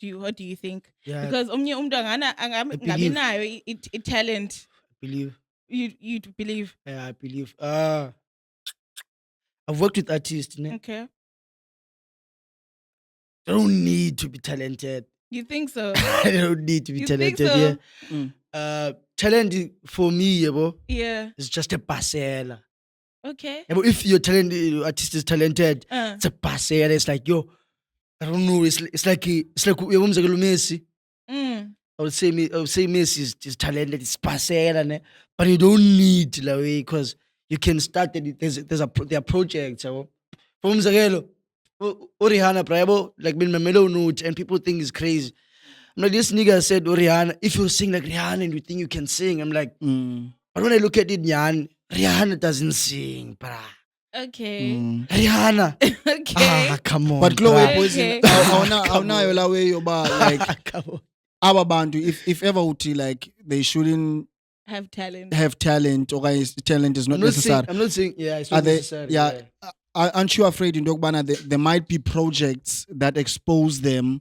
Speaker 2: What do you think?
Speaker 3: Yeah,
Speaker 2: Because omnye umuntu angabi
Speaker 3: believe.
Speaker 2: nayo talent.
Speaker 3: I believe.
Speaker 2: You believe?
Speaker 3: Yeah, I believe. I've worked with artists. Ne?
Speaker 2: Okay.
Speaker 3: They don't need to be talented.
Speaker 2: You think so?
Speaker 3: They don't need to be
Speaker 2: You think
Speaker 3: talented.
Speaker 2: so?
Speaker 3: Yeah. Talent for me, yabo,
Speaker 2: Yeah.
Speaker 3: is just a parcela.
Speaker 2: Okay.
Speaker 3: Yabo, if your artist is talented, it's a parcela. It's like yo, I don't know. It's like Messi. I would say Messi is talented. It's parcela, ne? But you don't need like because you can start it. There are projects. Yabo. For Mzagelo, Rihanna, yabo, like being Mamelo note, and people think it's crazy. I'm like, this nigga said, Rihanna, if you sing like Rihanna and you think you can sing, I'm like, but when I look at it, Rihanna doesn't sing, bruh.
Speaker 2: Okay.
Speaker 3: Rihanna.
Speaker 2: Okay.
Speaker 3: Come on.
Speaker 1: But Chloe,
Speaker 3: bruh.
Speaker 1: boys,
Speaker 2: Okay.
Speaker 1: awunayo la way yoba like
Speaker 3: Come on.
Speaker 1: aba bantu if ever uthi like they shouldn't
Speaker 2: Have talent.
Speaker 1: have talent or talent is not necessary.
Speaker 3: I'm not saying, yeah, it's
Speaker 1: Are
Speaker 3: not
Speaker 1: they,
Speaker 3: necessary.
Speaker 1: yeah, aren't you afraid in Dogbana there might be projects that expose them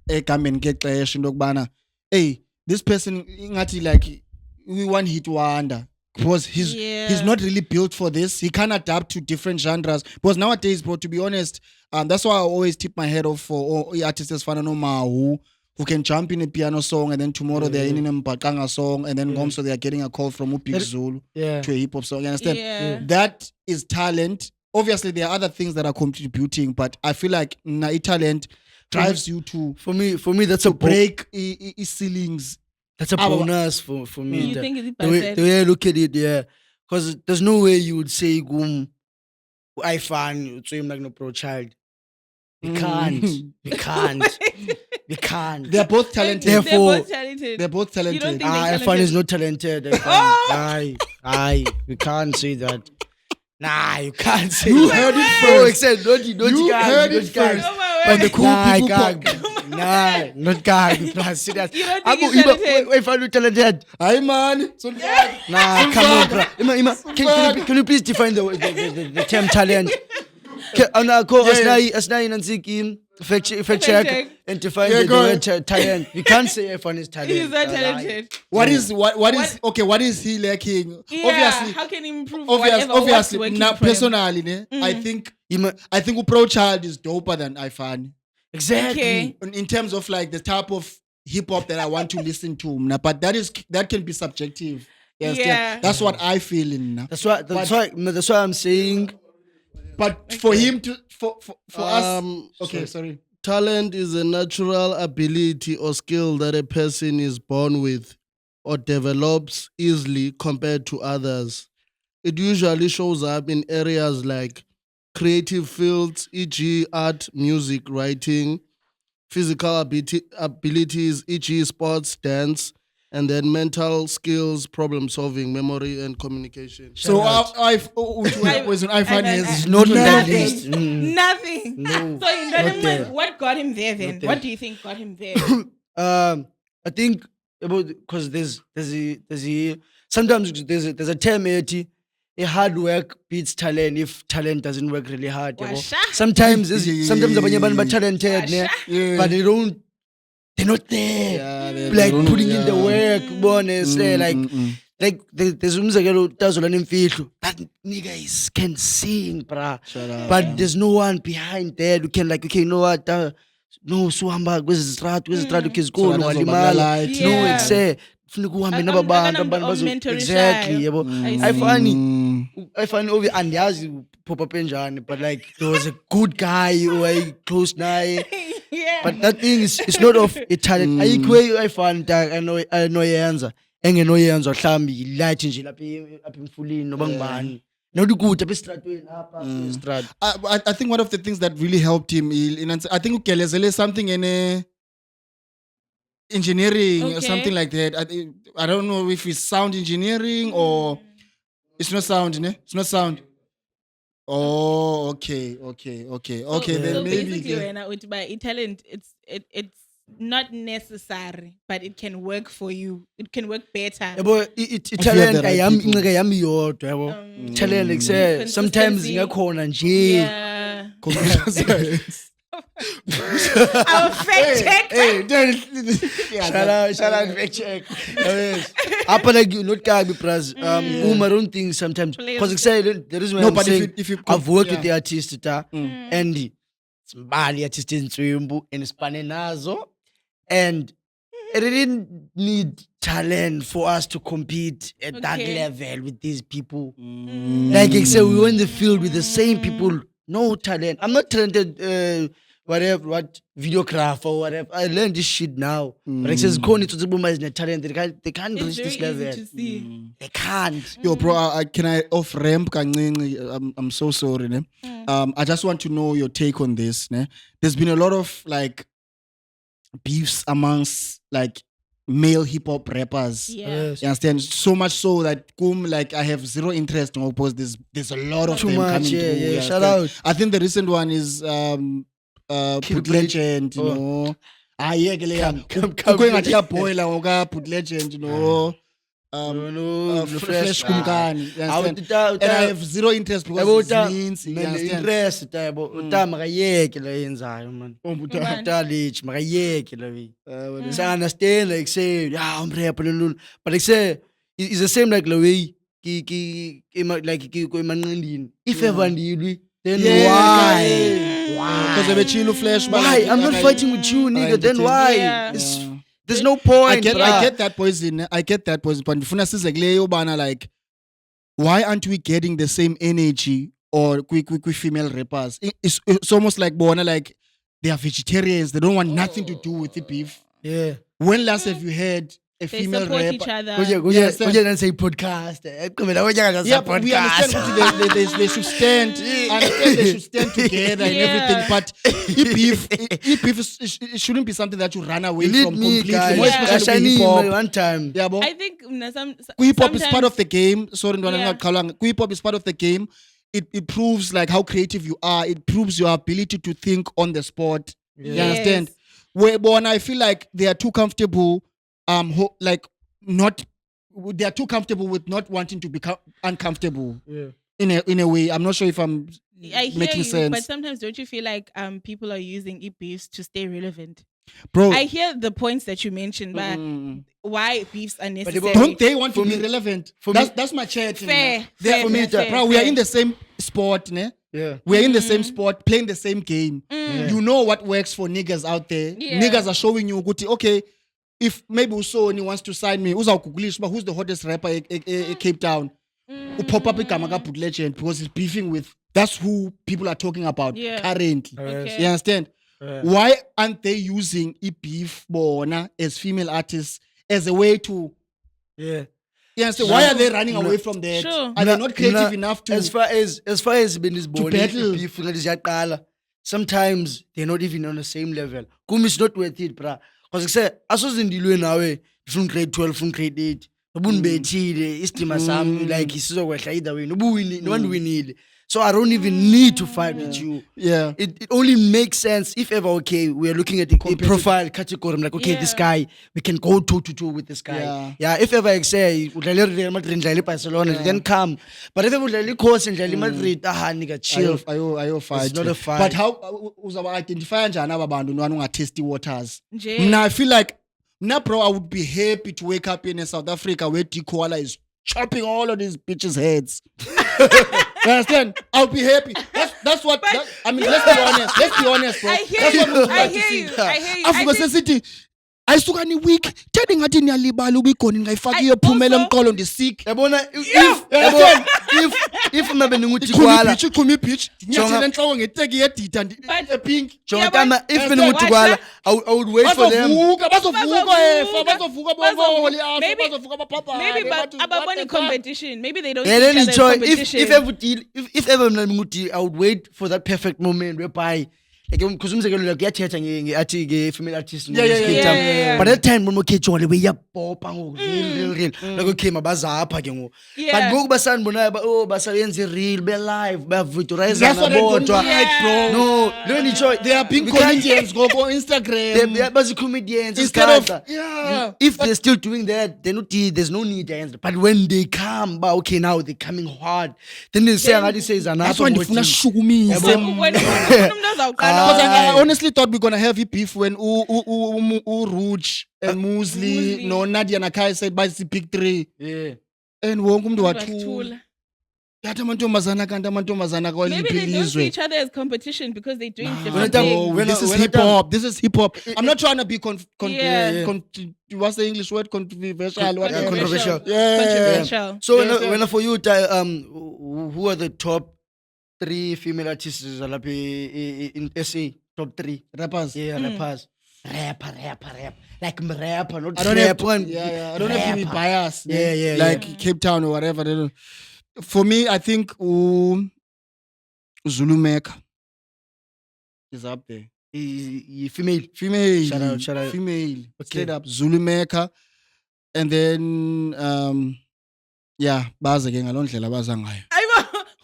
Speaker 1: egameni ngexesha into yokubana hey this person ingathi like we one hit wonder because he's not really built for this. He can adapt to different genres because nowadays, bro, to be honest, that's why I always tip my head off for artists as Fana Mahu who can jump in a piano song and then tomorrow they're in a Mbaqanga song and then so they are getting a call from Upik Zulu to a hip hop song. You understand?
Speaker 2: Yeah.
Speaker 1: That is talent. Obviously, there are other things that are contributing, but I feel like talent drives you to
Speaker 3: For me, that's a
Speaker 1: break ceilings.
Speaker 3: That's a bonus for me.
Speaker 2: You think it's
Speaker 3: the way I look at it, yeah. Because there's no way you would say I fan swim like no pro child. We can't. We can't. We can't.
Speaker 1: They're both talented.
Speaker 2: They're
Speaker 3: Therefore-
Speaker 2: both talented.
Speaker 1: They're both
Speaker 2: You don't
Speaker 1: talented.
Speaker 2: think they're
Speaker 3: F1 is
Speaker 2: talented?
Speaker 3: not talented.
Speaker 2: Oh!
Speaker 3: Aye, we can't say that. Nah, you can't say
Speaker 1: You
Speaker 3: that.
Speaker 1: heard it
Speaker 3: No,
Speaker 1: first.
Speaker 3: except don't
Speaker 1: You heard it first.
Speaker 2: Oh my
Speaker 1: But the
Speaker 2: word.
Speaker 1: cool
Speaker 3: Nah,
Speaker 1: people
Speaker 3: gag.
Speaker 1: podcast.
Speaker 3: Nah, not gag. Nah, serious.
Speaker 2: You don't think he's talented?
Speaker 3: If I'm not talented.
Speaker 1: Hi man. So
Speaker 3: Nah, come on, bro. Can you please define the term talent? Fact check
Speaker 2: check.
Speaker 3: and define
Speaker 1: Yeah,
Speaker 3: the
Speaker 1: go
Speaker 3: word talent. You can't say F1 is talent.
Speaker 2: He's not talented.
Speaker 1: what is okay? What is he lacking?
Speaker 2: Yeah,
Speaker 1: Obviously,
Speaker 2: how can he improve whatever what's
Speaker 1: obviously.
Speaker 2: working
Speaker 1: Now,
Speaker 2: for him?
Speaker 1: personally, ne, I think
Speaker 3: Ima-
Speaker 1: Pro Child is doper than iFan.
Speaker 3: Exactly.
Speaker 2: Okay.
Speaker 1: In terms of like the type of hip hop that I want to listen to, mna, but that can be subjective. You understand?
Speaker 2: Yeah.
Speaker 1: That's what I feel in. Mna.
Speaker 3: That's why I'm saying.
Speaker 1: But for him to for us, okay,
Speaker 4: sorry.
Speaker 1: sorry.
Speaker 4: Talent is a natural ability or skill that a person is born with or develops easily compared to others. It usually shows up in areas like creative fields, e.g., art, music, writing, physical abilities, e.g., sports, dance, and then mental skills, problem solving, memory, and communication.
Speaker 1: So I
Speaker 2: I-
Speaker 1: is
Speaker 3: Not on that
Speaker 2: Nothing.
Speaker 3: list.
Speaker 2: Nothing.
Speaker 3: No,
Speaker 2: So in
Speaker 3: not
Speaker 2: that
Speaker 3: there.
Speaker 2: moment, what got him there then?
Speaker 3: Not there.
Speaker 2: What do you think got him there?
Speaker 3: I think about because there's a sometimes there's a term a hard work beats talent if talent doesn't work really hard. yabo.
Speaker 2: Washa.
Speaker 3: Sometimes
Speaker 1: Yeah.
Speaker 3: sometimes abanye abantu ba talented ne,
Speaker 1: Yeah.
Speaker 3: but they're not there.
Speaker 1: Yeah,
Speaker 3: Like
Speaker 1: don't-
Speaker 3: putting in the
Speaker 1: yeah.
Speaker 3: work, bonus, like
Speaker 1: mm.
Speaker 3: there's umzekelo utazolana imfihlo. That nigga can sing, bruh.
Speaker 1: Shut up.
Speaker 3: But there's no one behind there who can like, okay, you know what? No, suhamba kwezistrat ukizikolo
Speaker 1: So that's
Speaker 3: walimala.
Speaker 1: overnight.
Speaker 3: No,
Speaker 2: Yeah.
Speaker 3: ekuse funa ukuhambe
Speaker 2: I'm
Speaker 3: nababantu
Speaker 2: gonna
Speaker 3: abantu bazo
Speaker 2: mentor
Speaker 3: exactly
Speaker 2: Ishayo.
Speaker 3: yabo.
Speaker 2: I
Speaker 1: Mm.
Speaker 3: I find obvious andiyazi pop up enjani, but like there was a good guy who I close naye.
Speaker 2: Yeah.
Speaker 3: But that thing is it's not of a talent. Ayikho I find anoyenza engenoyenza mhlambi light nje lapha emfulini noba ngibani. Not good apha estradweni apha estrad.
Speaker 1: I think one of the things that really helped him, I think ugelezele something in engineering or
Speaker 2: Okay.
Speaker 1: something like that. I don't know if it's sound engineering or it's not sound, ne? It's not sound. Oh, okay.
Speaker 2: So
Speaker 1: Then maybe.
Speaker 2: basically, when I would buy talent, it's not necessary, but it can work for you. It can work better.
Speaker 3: Yabo
Speaker 1: the
Speaker 3: talent
Speaker 1: right
Speaker 3: ayami
Speaker 1: people.
Speaker 3: inceke yami yodwa yabo. Talent like say sometimes
Speaker 2: Consistency.
Speaker 3: ingakhona nje.
Speaker 2: Yeah.
Speaker 1: Computer science.
Speaker 2: Our fact check.
Speaker 3: Shout out fact check. Yes. Appa like you not kabi pras my own things sometimes
Speaker 2: Please.
Speaker 3: because say the reason why
Speaker 1: No,
Speaker 3: I'm
Speaker 1: but
Speaker 3: saying
Speaker 1: if you
Speaker 3: I've worked with the
Speaker 1: yeah.
Speaker 3: artist and Mbali artist in Swimbu and Spane Nazo and it didn't need talent for us to compete at that
Speaker 2: Okay.
Speaker 3: level with these people. Like I said, we were in the field with the same people, no talent. I'm not talented, what videographer or whatever. I learned this shit now. But it says Koni to Zibuma is not talent. They can't
Speaker 2: It's
Speaker 3: reach
Speaker 2: very
Speaker 3: this
Speaker 2: easy
Speaker 3: level.
Speaker 2: to see.
Speaker 3: They can't.
Speaker 1: Yo, bro, can I off ramp? I'm so sorry. Ne? I just want to know your take on this. Ne? There's been a lot of like beefs amongst like male hip hop rappers.
Speaker 2: Yeah.
Speaker 1: You understand? So much so that like I have zero interest in because there's a lot of
Speaker 3: Too
Speaker 1: them
Speaker 3: much,
Speaker 1: coming
Speaker 3: yeah,
Speaker 1: through.
Speaker 3: yeah.
Speaker 1: You
Speaker 3: Shout
Speaker 1: understand?
Speaker 3: out.
Speaker 1: I think the recent one is
Speaker 3: Kid
Speaker 1: Put Legend, you
Speaker 3: Oh.
Speaker 1: know. Come,
Speaker 3: come,
Speaker 1: going at your boiler, oga Put Legend, you know. Fresh Kumkani. You understand? And I have zero interest because it means you understand?
Speaker 3: interest yabo uta makayeke la yenzayo man
Speaker 2: Ubani?
Speaker 3: uta lich makayeke la we so I understand like say yeah I'm rap but like say it's the same like the way like ki ko emanqindini if ever ndilwi then why
Speaker 1: Because they chill flash.
Speaker 3: why I'm not fighting with you nigga then why
Speaker 2: Yeah.
Speaker 3: there's no point
Speaker 1: I
Speaker 3: bruh.
Speaker 1: get that poison. I get that poison. But ndifuna size bana like, why aren't we getting the same energy or quick female rappers? It's almost like bona like they are vegetarians. They don't want nothing to do with the beef.
Speaker 3: yeah
Speaker 1: When last have you heard a
Speaker 2: They
Speaker 1: female
Speaker 2: support
Speaker 1: rapper.
Speaker 2: each other.
Speaker 1: Yes,
Speaker 3: Then say podcast.
Speaker 1: Yeah, but we understand
Speaker 3: podcast.
Speaker 1: that they should stand. I understand they should stand together and everything. But it shouldn't be something that you run away
Speaker 3: Believe
Speaker 1: from
Speaker 3: me,
Speaker 1: completely.
Speaker 3: guys.
Speaker 1: More especially with hip hop.
Speaker 3: One time.
Speaker 1: Yeah, but
Speaker 2: I think
Speaker 1: hip hop is part
Speaker 2: sometimes-
Speaker 1: of the game. Sorry,
Speaker 2: Yeah.
Speaker 1: hip hop is part of the game. It proves like how creative you are. It proves your ability to think on the spot. You understand? When I feel like they are too comfortable, they are too comfortable with not wanting to become uncomfortable.
Speaker 3: Yeah.
Speaker 1: In a way, I'm not sure if I'm
Speaker 2: I hear
Speaker 1: making
Speaker 2: you,
Speaker 1: sense,
Speaker 2: but sometimes don't you feel like people are using beefs to stay relevant?
Speaker 1: bro.
Speaker 2: I hear the points that you mentioned, but why beefs are necessary?
Speaker 1: Don't they want to
Speaker 3: For
Speaker 1: be
Speaker 3: me-
Speaker 1: relevant?
Speaker 3: for
Speaker 1: That's my chat.
Speaker 2: Fair,
Speaker 1: They're-
Speaker 2: fair, fair, fair,
Speaker 1: bro, we are
Speaker 2: fair.
Speaker 1: in the same sport, ne?
Speaker 3: Yeah.
Speaker 1: We are in the same sport, playing the same game.
Speaker 2: Mm.
Speaker 1: You know what works for niggas out there.
Speaker 2: Yeah.
Speaker 1: Niggas are showing you, okay, if maybe Usoni wants to sign me, who's the hottest rapper in Cape Town? Who pop up Kamaka Put Legend because he's beefing with. That's who people are talking about
Speaker 2: Yeah.
Speaker 1: currently.
Speaker 2: Okay.
Speaker 1: You understand?
Speaker 3: Yeah.
Speaker 1: Why aren't they using beef bona as female artists as a way to?
Speaker 3: Yeah.
Speaker 1: You understand? Why are they running away from that?
Speaker 2: Sure.
Speaker 1: Are they not creative enough to?
Speaker 3: As far as being this born
Speaker 1: battle.
Speaker 3: beef sometimes they're not even on the same level. Kum is not worth it, bruh. Because I say, I saw in the nawe from grade 12, from grade 8. Nobunbethile istima sami like isizokwehla either way. Nobunwinile. So I don't even need to fight with you.
Speaker 1: Yeah.
Speaker 3: It only makes sense if ever, okay, we are looking at a profile category. I'm like, okay, this
Speaker 2: Yeah.
Speaker 3: guy, we can go toe to toe with this guy.
Speaker 1: Yeah.
Speaker 3: Yeah, if ever I say, Real Madrid, Barcelona, then come. But if ever Real course in Real Madrid, nigga, chill.
Speaker 1: Ayo fight.
Speaker 3: It's not a fight.
Speaker 1: But how uzawa identify njani aba bantu nwanunga tasty waters?
Speaker 2: Nje.
Speaker 1: Now I feel like bro, I would be happy to wake up in South Africa where D Koala is chopping all of these bitches' heads. You understand? I'll be happy. That's what. I mean, let's be honest. Let's be honest, bro.
Speaker 2: I hear
Speaker 1: That's what we
Speaker 2: you.
Speaker 1: would
Speaker 2: I
Speaker 1: like to
Speaker 2: hear
Speaker 1: see.
Speaker 2: you. I hear you.
Speaker 1: Africa
Speaker 2: I think-
Speaker 1: City. ayisuka ni week tedi ngathi niyalibala ubikoni ngayifaka iyophumela
Speaker 2: also-
Speaker 1: emqolo ndisik
Speaker 3: Yabona if maybe ninguthi
Speaker 1: ichumi
Speaker 3: kwala
Speaker 1: beach ichumi beach
Speaker 3: Jonga-
Speaker 1: nyathela enhloko ngeteki yedita
Speaker 2: But-
Speaker 1: epink
Speaker 3: jonga
Speaker 2: Yabona-
Speaker 3: kama if
Speaker 1: Understand?
Speaker 3: ninguthi kwala I would wait for them.
Speaker 1: bazovuka efa bazovuka bonke afa
Speaker 2: Maybe-
Speaker 1: bazovuka bapapa
Speaker 2: Maybe but ababoni competition. Maybe they don't
Speaker 3: Yeah,
Speaker 2: see
Speaker 3: let
Speaker 2: each
Speaker 3: me
Speaker 2: other
Speaker 3: try.
Speaker 2: in competition.
Speaker 3: If ever mina ngithi I would wait for that perfect moment whereby like because umzekelo like uyathetha ngeathi female artist
Speaker 1: Yeah, yeah,
Speaker 3: Cape
Speaker 1: yeah,
Speaker 3: Town.
Speaker 2: yeah, yeah.
Speaker 3: But that time when okay Jole beyapopa ngo real like okay mabaza apha ke ngo but
Speaker 2: Yeah.
Speaker 3: ngoku basanibona basayenze real be live bayavuturize
Speaker 1: That's what I don't
Speaker 3: bodwa
Speaker 1: like, bro.
Speaker 3: no let me try
Speaker 1: they are being comedians go on Instagram
Speaker 3: they bazi comedians
Speaker 1: instead of
Speaker 3: iskandla.
Speaker 1: yeah
Speaker 3: If they're still doing that, then there's no need. But when they come, but okay, now they're coming hard. Then they say, "How says
Speaker 1: that's why ndifuna shukumise
Speaker 2: When umuntu azawuqala
Speaker 1: Because I
Speaker 3: Aye.
Speaker 1: honestly thought we're gonna have a beef when Rouge and Muesli,
Speaker 2: Muesli.
Speaker 1: no Nadia Nakai said by the big three,
Speaker 3: Yeah.
Speaker 1: and wonke umuntu wathula.
Speaker 2: Wathula.
Speaker 1: Yathi amantombazana kanti amantombazana
Speaker 2: Maybe they don't see
Speaker 1: kwaliphi
Speaker 2: each other as competition because they're doing
Speaker 3: When
Speaker 2: different
Speaker 3: I tell-
Speaker 2: things.
Speaker 3: when
Speaker 1: this
Speaker 3: I-
Speaker 1: is
Speaker 3: when I
Speaker 1: hip
Speaker 3: tell-
Speaker 1: hop. This is hip hop. I'm not trying to be
Speaker 2: Yeah.
Speaker 1: what's the English word? Controversial. whatever.
Speaker 3: Controversial.
Speaker 1: Yeah.
Speaker 2: Controversial.
Speaker 3: So
Speaker 1: Yes, yes.
Speaker 3: when for you, who are the top 3 female artists in SA? Top 3.
Speaker 1: Rappers.
Speaker 3: Yeah, rappers. Rapper. Like rapper, not
Speaker 1: I don't have
Speaker 3: rap
Speaker 1: to,
Speaker 3: one.
Speaker 1: I don't have to be
Speaker 3: Rapper.
Speaker 1: biased.
Speaker 3: Yeah,
Speaker 1: like Cape Town or whatever. They don't. For me, I think Zulu Mecca is up there.
Speaker 3: Female.
Speaker 1: Female.
Speaker 3: Shout out.
Speaker 1: Female.
Speaker 3: Okay.
Speaker 1: Straight up. Zulu Mecca. And then, baza ke ngaloo ndlela baza ngayo.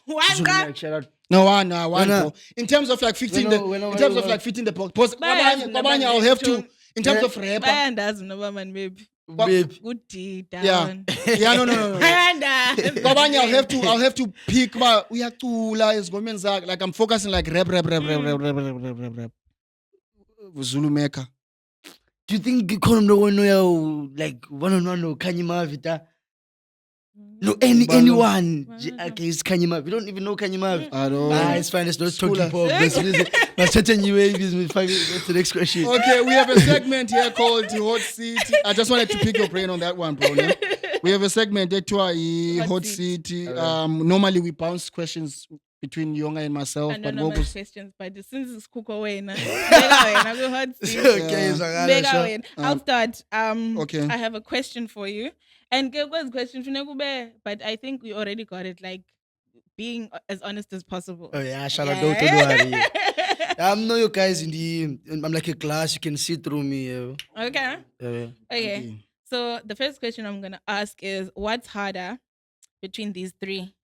Speaker 2: One guy.
Speaker 3: Shout out.
Speaker 1: No, one,
Speaker 3: Wena-
Speaker 1: bro. In terms of like fitting the,
Speaker 3: Wena-
Speaker 1: in terms of
Speaker 3: wena-
Speaker 1: like fitting the box.
Speaker 2: Bayazi
Speaker 1: Kwabanye I'll have to.
Speaker 2: nabanye
Speaker 1: In terms
Speaker 3: Yeah.
Speaker 1: of rapper.
Speaker 2: Bayandazi noma man maybe.
Speaker 3: Babe.
Speaker 2: Good D
Speaker 1: Yeah.
Speaker 2: down.
Speaker 1: Yeah, no.
Speaker 2: Bayandazi.
Speaker 1: Kwabanye I'll have to pick ba uyacula ezingomeni zakhe, like I'm focusing like rap. Zulu Mecca.
Speaker 3: Do you think Conor no like one-on-one no Kanye Mavita? No, anyone against Kanye Mavi. You don't even know Kanye Mavi.
Speaker 1: I don't.
Speaker 3: It's fine. It's not talking
Speaker 1: Schooler.
Speaker 3: pop. Let's chat you waves. That's the next question.
Speaker 1: Okay, we have a segment here called the Hot Seat. I just wanted to pick your brain on that one, bro. No? We have a segment that to
Speaker 2: Hot
Speaker 1: Hot
Speaker 2: Seat.
Speaker 1: Seat. Normally we bounce questions between Yonga and myself. But
Speaker 2: anonymous questions, but since it's Kuko Wayne, okay, I'll start.
Speaker 1: Okay.
Speaker 2: I have a question for you. And Gegwa's question, but I think we already got it. Like being as honest as possible.
Speaker 3: Oh yeah, shout out, don't worry. I'm not you guys I'm like a glass, you can see through me.
Speaker 2: Okay.
Speaker 3: Okay.
Speaker 2: Okay. So the first question I'm gonna ask is, what's harder between these three?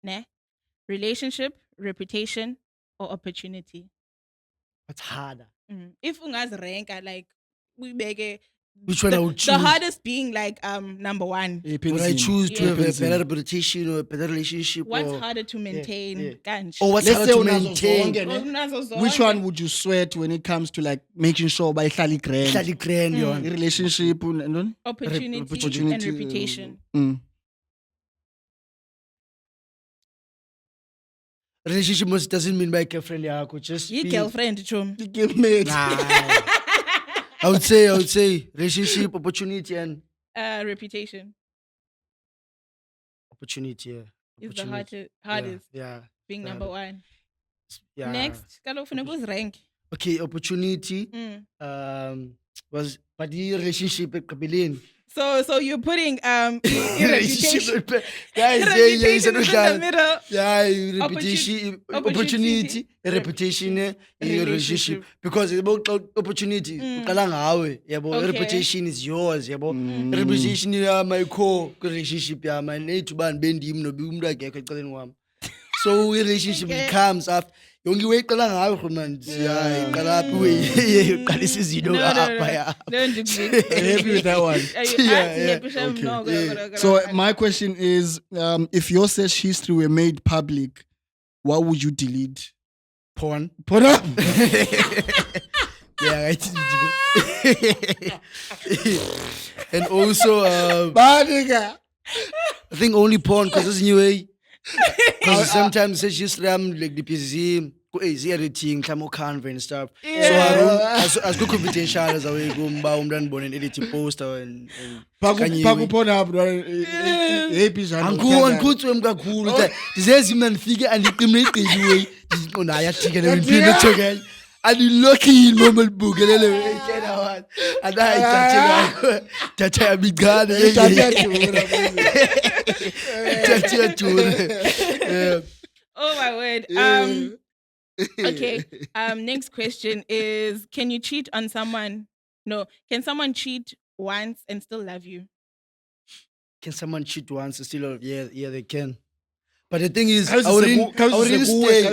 Speaker 2: Ne? Relationship, reputation, or opportunity?
Speaker 3: What's harder?
Speaker 2: If ungas rank, like we make it.
Speaker 3: Which one I would choose?
Speaker 2: The hardest being like number one.
Speaker 3: Would I choose to have a better reputation or a better relationship?
Speaker 2: What's harder to maintain?
Speaker 3: Or what's harder to maintain?
Speaker 1: Which one would you sweat when it comes to like making sure by Hlali grand? Relationship,
Speaker 2: opportunity and reputation.
Speaker 3: Relationship most doesn't mean by girlfriend, just
Speaker 2: your girlfriend, chum.
Speaker 3: I would say relationship, opportunity, and
Speaker 2: reputation.
Speaker 3: Opportunity,
Speaker 2: is the hardest.
Speaker 3: Yeah.
Speaker 2: Being number one.
Speaker 3: Yeah.
Speaker 2: Next, was rank.
Speaker 3: Okay, opportunity. Was but the relationship at Kabilin.
Speaker 2: So you're putting reputation.
Speaker 3: Guys,
Speaker 2: reputation in the middle.
Speaker 3: Yeah, reputation, opportunity, reputation, relationship. Because about opportunity, reputation is yours. Reputation is my core relationship. My need to ban bendim no be so relationship becomes after. Yongi way kala ngawe man. Yeah, kala way. Kala says you know.
Speaker 2: Don't
Speaker 1: happy with that one. Okay. So my question is, if your search history were made public, what would you delete?
Speaker 3: Porn.
Speaker 1: Up.
Speaker 3: Yeah, right. And also, I think only porn because it's new way. Because sometimes it's just like the PC, editing, Canva and stuff.
Speaker 2: Yeah.
Speaker 3: So as good potential as I go and born and edit poster and
Speaker 1: Paku porn up.
Speaker 3: I'm good to him. Cool. There's human figure and the criminal way. I take it again. And you lucky in normal book and I touch a big gun.
Speaker 2: Oh my word. Okay. Next question is, can you cheat on someone? No. Can someone cheat once and still love you?
Speaker 3: Can someone cheat once and still love you? Yeah, they can. But the thing is, I wouldn't stay.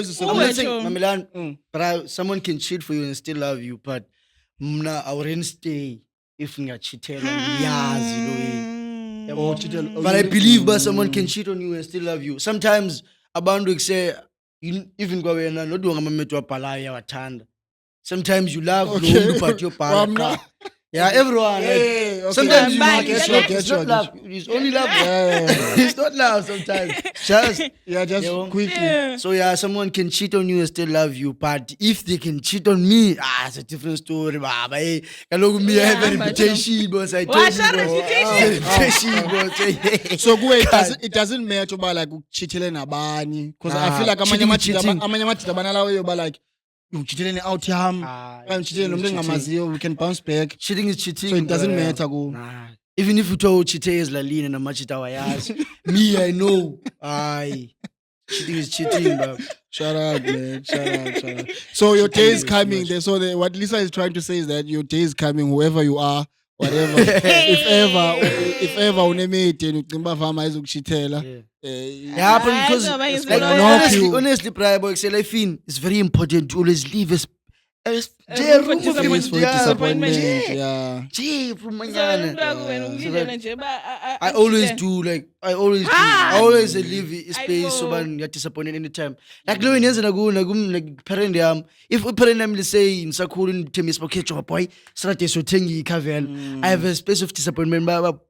Speaker 3: But someone can cheat for you and still love you. But I wouldn't stay if you cheated. But I believe that someone can cheat on you and still love you. Sometimes abantu say even go away not doing a meto palaya watanda. Sometimes you love but your partner. Yeah, everyone.
Speaker 1: Hey, okay.
Speaker 3: Sometimes
Speaker 1: it's
Speaker 3: not love. It's only love. It's not love sometimes. Just
Speaker 1: quickly.
Speaker 2: Yeah.
Speaker 3: So someone can cheat on you and still love you. But if they can cheat on me, it's a different story. I have a reputation, boss. I told you.
Speaker 1: So it doesn't matter about like cheating abani. Because I feel like amanya like you cheating out him. I'm cheating. We can bounce back.
Speaker 3: Cheating is cheating.
Speaker 1: So it doesn't matter. Go.
Speaker 3: Even if you told cheating is Lalina and a machita wayas, me I know. Cheating is cheating, bro.
Speaker 1: Shut up, man. Shut up. So your day is coming. So what Lisa is trying to say is that your day is coming. Whoever you are, whatever. if ever unemate and ukimba fama izukuchitela.
Speaker 3: Yeah, because honestly, it's very important to always leave a
Speaker 2: disappointment.
Speaker 3: I always do. I always leave a space so man you're disappointed anytime. Like no years ago, like parent if we parent say in Sakurin Timis Pokecho boy, Saturday so tingy cavel. I have a space of disappointment, but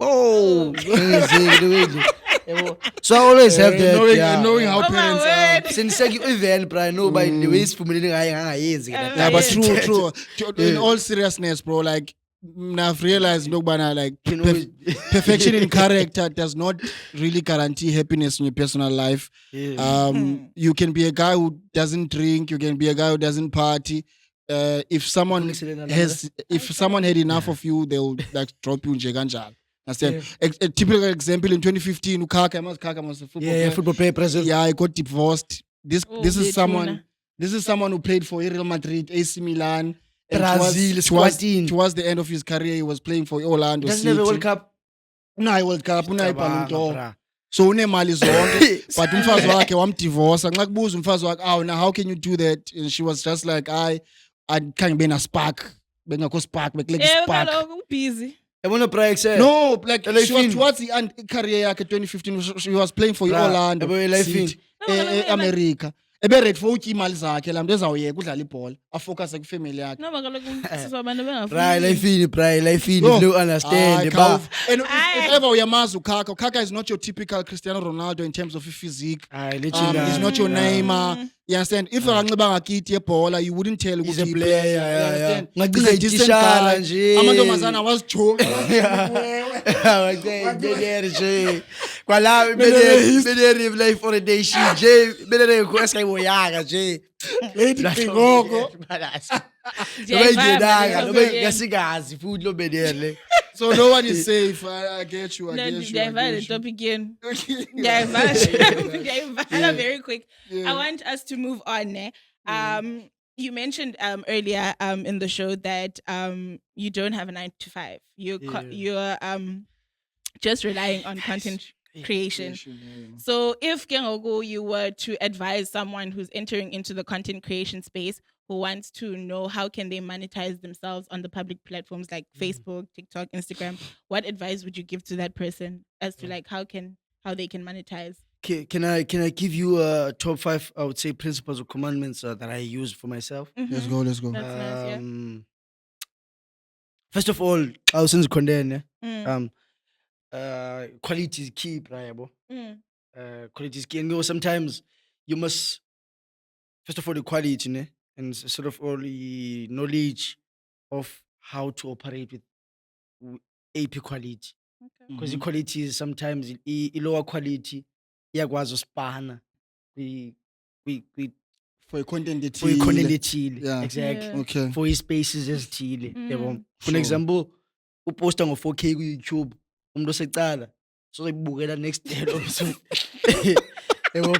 Speaker 3: so I always have that.
Speaker 1: Knowing how parents are.
Speaker 3: Since I know by the ways for me.
Speaker 1: Yeah, but true. In all seriousness, bro, like I've realized like
Speaker 3: You know,
Speaker 1: perfection in character does not really guarantee happiness in your personal life.
Speaker 3: yeah.
Speaker 1: You can be a guy who doesn't drink. You can be a guy who doesn't party. If someone had enough of you, they'll like drop you in Jeganjal. Understand? A typical example in 2015, Kaka was a football player.
Speaker 3: Football player, Brazil.
Speaker 1: Yeah, I got divorced. This is someone who played for Real Madrid, AC Milan.
Speaker 3: Brazil,
Speaker 1: towards the end of his career, he was playing for Orlando
Speaker 3: Doesn't
Speaker 1: City.
Speaker 3: have a World Cup.
Speaker 1: World Cup, so unemali zonke, but umfazi wakhe wamdivorce. Nxa kubuza umfazi wakhe, now how can you do that? And she was just like, I can't be in a spark. Bengakho spark, spark.
Speaker 2: Busy.
Speaker 3: I want to pray.
Speaker 1: No, like she was towards the end career yakhe 2015. She was playing for Orlando City, America. Ready for imali zakhe la muntu ezawuyeka udlala ibhola afocus kufamily yakhe.
Speaker 2: No, kaloku sabantu
Speaker 3: Bra, life in,
Speaker 1: No.
Speaker 3: you understand.
Speaker 1: And if ever uyamazi Kaka is not your typical Cristiano Ronaldo in terms of physique. He's not your Neymar. You understand? If anganxiba ngakiti ebhola, you wouldn't tell
Speaker 3: He's a
Speaker 1: ukuthi
Speaker 3: player,
Speaker 1: yeah.
Speaker 3: Ngaqiza
Speaker 1: He's a decent
Speaker 3: itishara
Speaker 1: guy.
Speaker 3: nje.
Speaker 1: Amantombazana wazijoka.
Speaker 3: Bedere nje. Kwala bedere life for a day she nje. Bedere kwesa iboyaka nje.
Speaker 1: Ngoko.
Speaker 3: Lobe ngasigazi futhi lo bedere.
Speaker 1: So no one is safe. I get you.
Speaker 2: The topic again. Very quick.
Speaker 1: Yeah.
Speaker 2: I want us to move on. You mentioned earlier in the show that you don't have a 9 to 5. You're just relying on content creation. So if Kengogo, you were to advise someone who's entering into the content creation space who wants to know how can they monetize themselves on the public platforms like Facebook, TikTok, Instagram, what advice would you give to that person as to like how they can monetize?
Speaker 3: Can I give you a top 5, I would say, principles or commandments that I use for myself?
Speaker 1: Let's go.
Speaker 2: That's nice,
Speaker 3: First of all, I was in the condemn.
Speaker 2: Mm.
Speaker 3: Quality is key, Brian.
Speaker 2: Mm.
Speaker 3: Quality is key. And sometimes you must, first of all, the quality, ne? And sort of all the knowledge of how to operate with AP quality. Because the quality is sometimes lower quality. Iyakwazi usipana
Speaker 1: for content
Speaker 3: ethile.
Speaker 1: Yeah.
Speaker 3: Exactly.
Speaker 2: Yeah.
Speaker 1: Okay.
Speaker 3: For spaces ezithile. Yabo. For
Speaker 1: Sure.
Speaker 3: example, uposta ngo 4K ku YouTube, umuntu osecala sozoyibukela next day lo msuku. Yabo.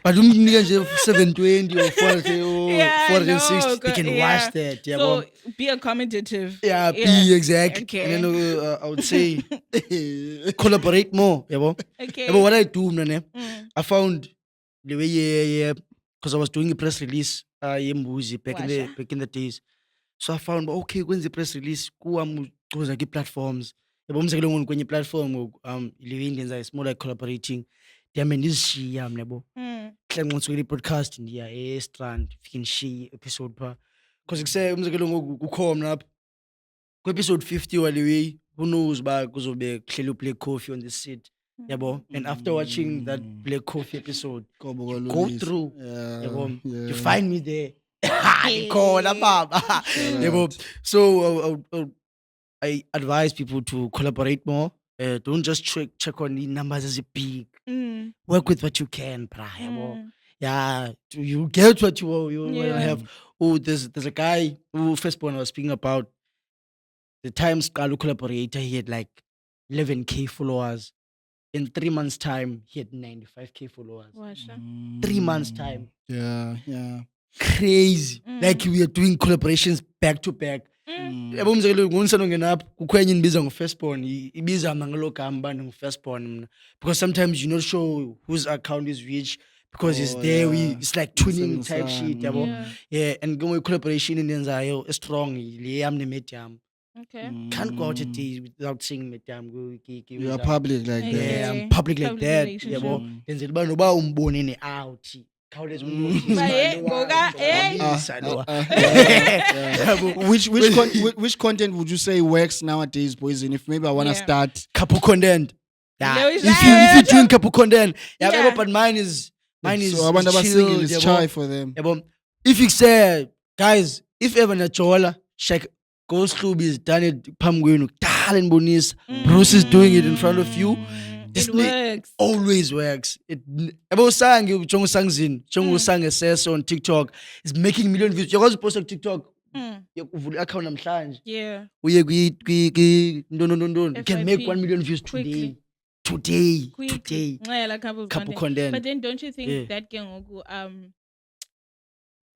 Speaker 3: But umnika nje 720 or 400 or 460, they can watch that.
Speaker 2: So be accommodative.
Speaker 3: Be exact.
Speaker 2: Okay.
Speaker 3: And then I would say collaborate more.
Speaker 2: Okay.
Speaker 3: But what I do, man,
Speaker 2: Mm.
Speaker 3: I found the way because I was doing a press release Mbuzi back in the days. So I found okay, when's the press release? Go platforms. Umzekelo ngoku kwenye platform it's more like collaborating. Ndiyamendizishiya mna yabo. Mhla nqonsuke i-podcast ndiya eStrand fike ndishiye episode pha. Because kuse umzekelo ngoku kukhona lapha. Ku-episode 50 walewe who knows uba kuzobe kuhleli uBlack Coffee on the seat. Yabo. And after watching that Black Coffee episode, go through. Yabo. You find me there. Khona baba. Yabo. So I advise people to collaborate more. Don't just check on the numbers as big. Work with what you can, bra. Yeah, you get what you have. Oh, there's a guy who first one I was speaking about. The Times Kalu collaborator, he had like 11K followers. In 3 months' time, he had 95K followers. 3 months' time.
Speaker 1: Yeah.
Speaker 3: Crazy. Like we are doing collaborations back to back. Yabo umzekelo ngonisana ngenapha kukho enye indibiza ngo-firstborn ibiza mangalo gamba ngo-firstborn mna because sometimes you're not sure whose account is which because it's there it's like tuning type shit yabo and ngoba collaboration enenzayo strong le yam ne-medium
Speaker 2: Okay.
Speaker 3: can't go out a day without seeing medium
Speaker 1: You are public like that.
Speaker 3: yeah I'm public like
Speaker 2: Public
Speaker 3: that
Speaker 2: relationship.
Speaker 3: yabo ndenzela uba noba umbonene out khawuleza
Speaker 1: Which content would you say works nowadays, boys? And if maybe I want to start
Speaker 3: couple content.
Speaker 2: No,
Speaker 3: If you're doing couple content, but mine is
Speaker 1: so I wonder about single is
Speaker 3: chilled,
Speaker 1: chai for them.
Speaker 3: If you say, guys, if ever na chola, check Ghost Club is done it pamkwenu kudala nibonisa. Bruce is doing it in front of you. This
Speaker 2: It works.
Speaker 3: always works. Abo sang jongo sangzini, jongo sang seso on TikTok is making million views. Yakwazi post on TikTok. Uvula account namhlanje.
Speaker 2: Yeah.
Speaker 3: Uye kwi you can make
Speaker 2: FYP.
Speaker 3: 1 million views
Speaker 2: Quickly.
Speaker 3: Today.
Speaker 2: Quick. Yeah, like couple
Speaker 3: content.
Speaker 2: But then don't you think
Speaker 3: Yeah.
Speaker 2: that Gengoku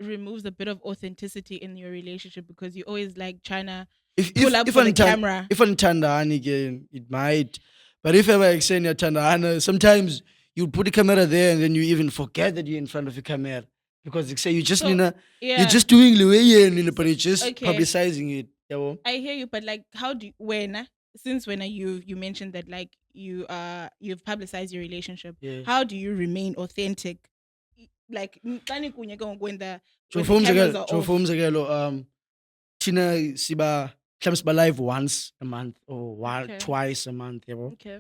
Speaker 2: removes a bit of authenticity in your relationship because you always like trying to pull up for the camera?
Speaker 3: If anithandani again, it might. But if ever like saying you're sometimes you put the camera there and then you even forget that you're in front of the camera. Because they say you just
Speaker 2: So,
Speaker 3: you're just doing the way but you're just
Speaker 2: Okay.
Speaker 3: publicizing it. Yeah,
Speaker 2: I hear you, but like, how do since when are you mentioned that like you've publicized your relationship?
Speaker 3: Yeah.
Speaker 2: How do you remain authentic? Like, when the
Speaker 3: Joe
Speaker 2: cameras are off.
Speaker 3: umzekelo, Tina siba live once a month or
Speaker 2: Okay.
Speaker 3: twice a month. Yeah,
Speaker 2: Okay.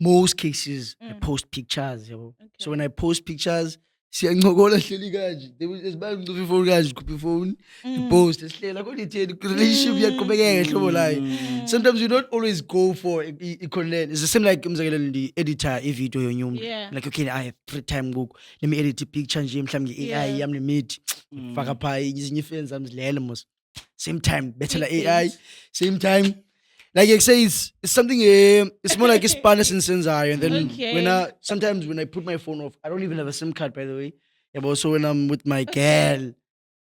Speaker 3: most cases I post pictures. Yeah, so when I post pictures, siyancokola hleli kanje. Esibani ngicofa ifoni kanje, ngikhupha ifoni, post esihlela kodwa itheni relationship iyaqhubekeka ngehlobo layo. Sometimes you don't always go for content. It's the same like umzekelo the editor video yonye umuntu.
Speaker 2: Yeah.
Speaker 3: Like okay, I have free time ngoku. Let me edit a picture nje mhlawumbe
Speaker 2: Yeah.
Speaker 3: AI yami nemidi. Faka pha ezinye ifans zami zilele mos. Same time, better like
Speaker 2: Quick
Speaker 3: AI.
Speaker 2: edit.
Speaker 3: Same time. Like I say, it's something. It's more like a Spanish and Senzai. And then
Speaker 2: Okay.
Speaker 3: sometimes when I put my phone off, I don't even have a SIM card, by the way. Yeah, but also when I'm with my girl,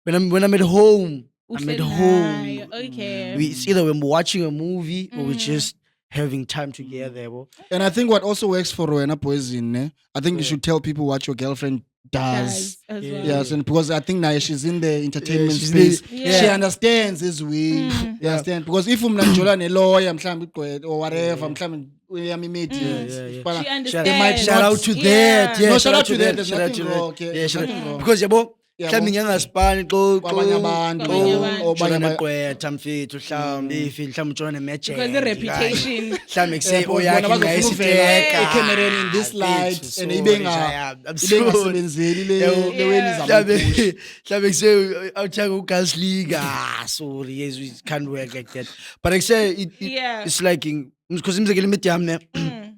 Speaker 3: when I'm at home, I'm at home.
Speaker 2: Okay.
Speaker 3: It's either we're watching a movie or we're just having time together. Bro.
Speaker 1: And I think what also works for Rowena Poison, I think you should tell people what your girlfriend does.
Speaker 2: As
Speaker 3: Yeah.
Speaker 2: well.
Speaker 1: Yes, and because I think now she's in the entertainment
Speaker 3: she's
Speaker 1: space,
Speaker 2: the-
Speaker 1: she
Speaker 2: Yeah.
Speaker 1: understands this way. You understand? Because if umnanjola neloya mhlambi igqwetha or whatever, mhlambi uyami meet.
Speaker 2: She understands.
Speaker 1: They might
Speaker 3: Shout out to
Speaker 2: Yeah.
Speaker 3: that. Yeah,
Speaker 1: No, shout out to that. There's
Speaker 3: Shout out
Speaker 1: nothing
Speaker 3: to
Speaker 1: wrong,
Speaker 3: that.
Speaker 1: okay?
Speaker 3: Yeah,
Speaker 1: There's
Speaker 3: shout
Speaker 1: nothing
Speaker 3: out.
Speaker 1: wrong.
Speaker 3: Because yabo,
Speaker 1: Yeah,
Speaker 3: mhlawumbe ngangaspani
Speaker 1: Kwabanye abantu.
Speaker 2: Kwabanye abantu.
Speaker 1: Or
Speaker 3: ujona
Speaker 1: abanye-
Speaker 3: negqwetha mfethu mhlawumbe ifi mhlawumbe ujona nemagic
Speaker 2: Because the reputation.
Speaker 3: mhlawumbe kuse
Speaker 1: Yeah, because
Speaker 3: oyakhe
Speaker 1: bona bazofuna uvela
Speaker 3: ngayisiteka
Speaker 1: ekhemereni in this light, and ibe ngasebenzeli le weni
Speaker 3: mhlawumbe kuse awuthanga ugaslika sorry yes it can't work like that but I say
Speaker 2: Yeah.
Speaker 3: it's like because imzekelo imidi yami ne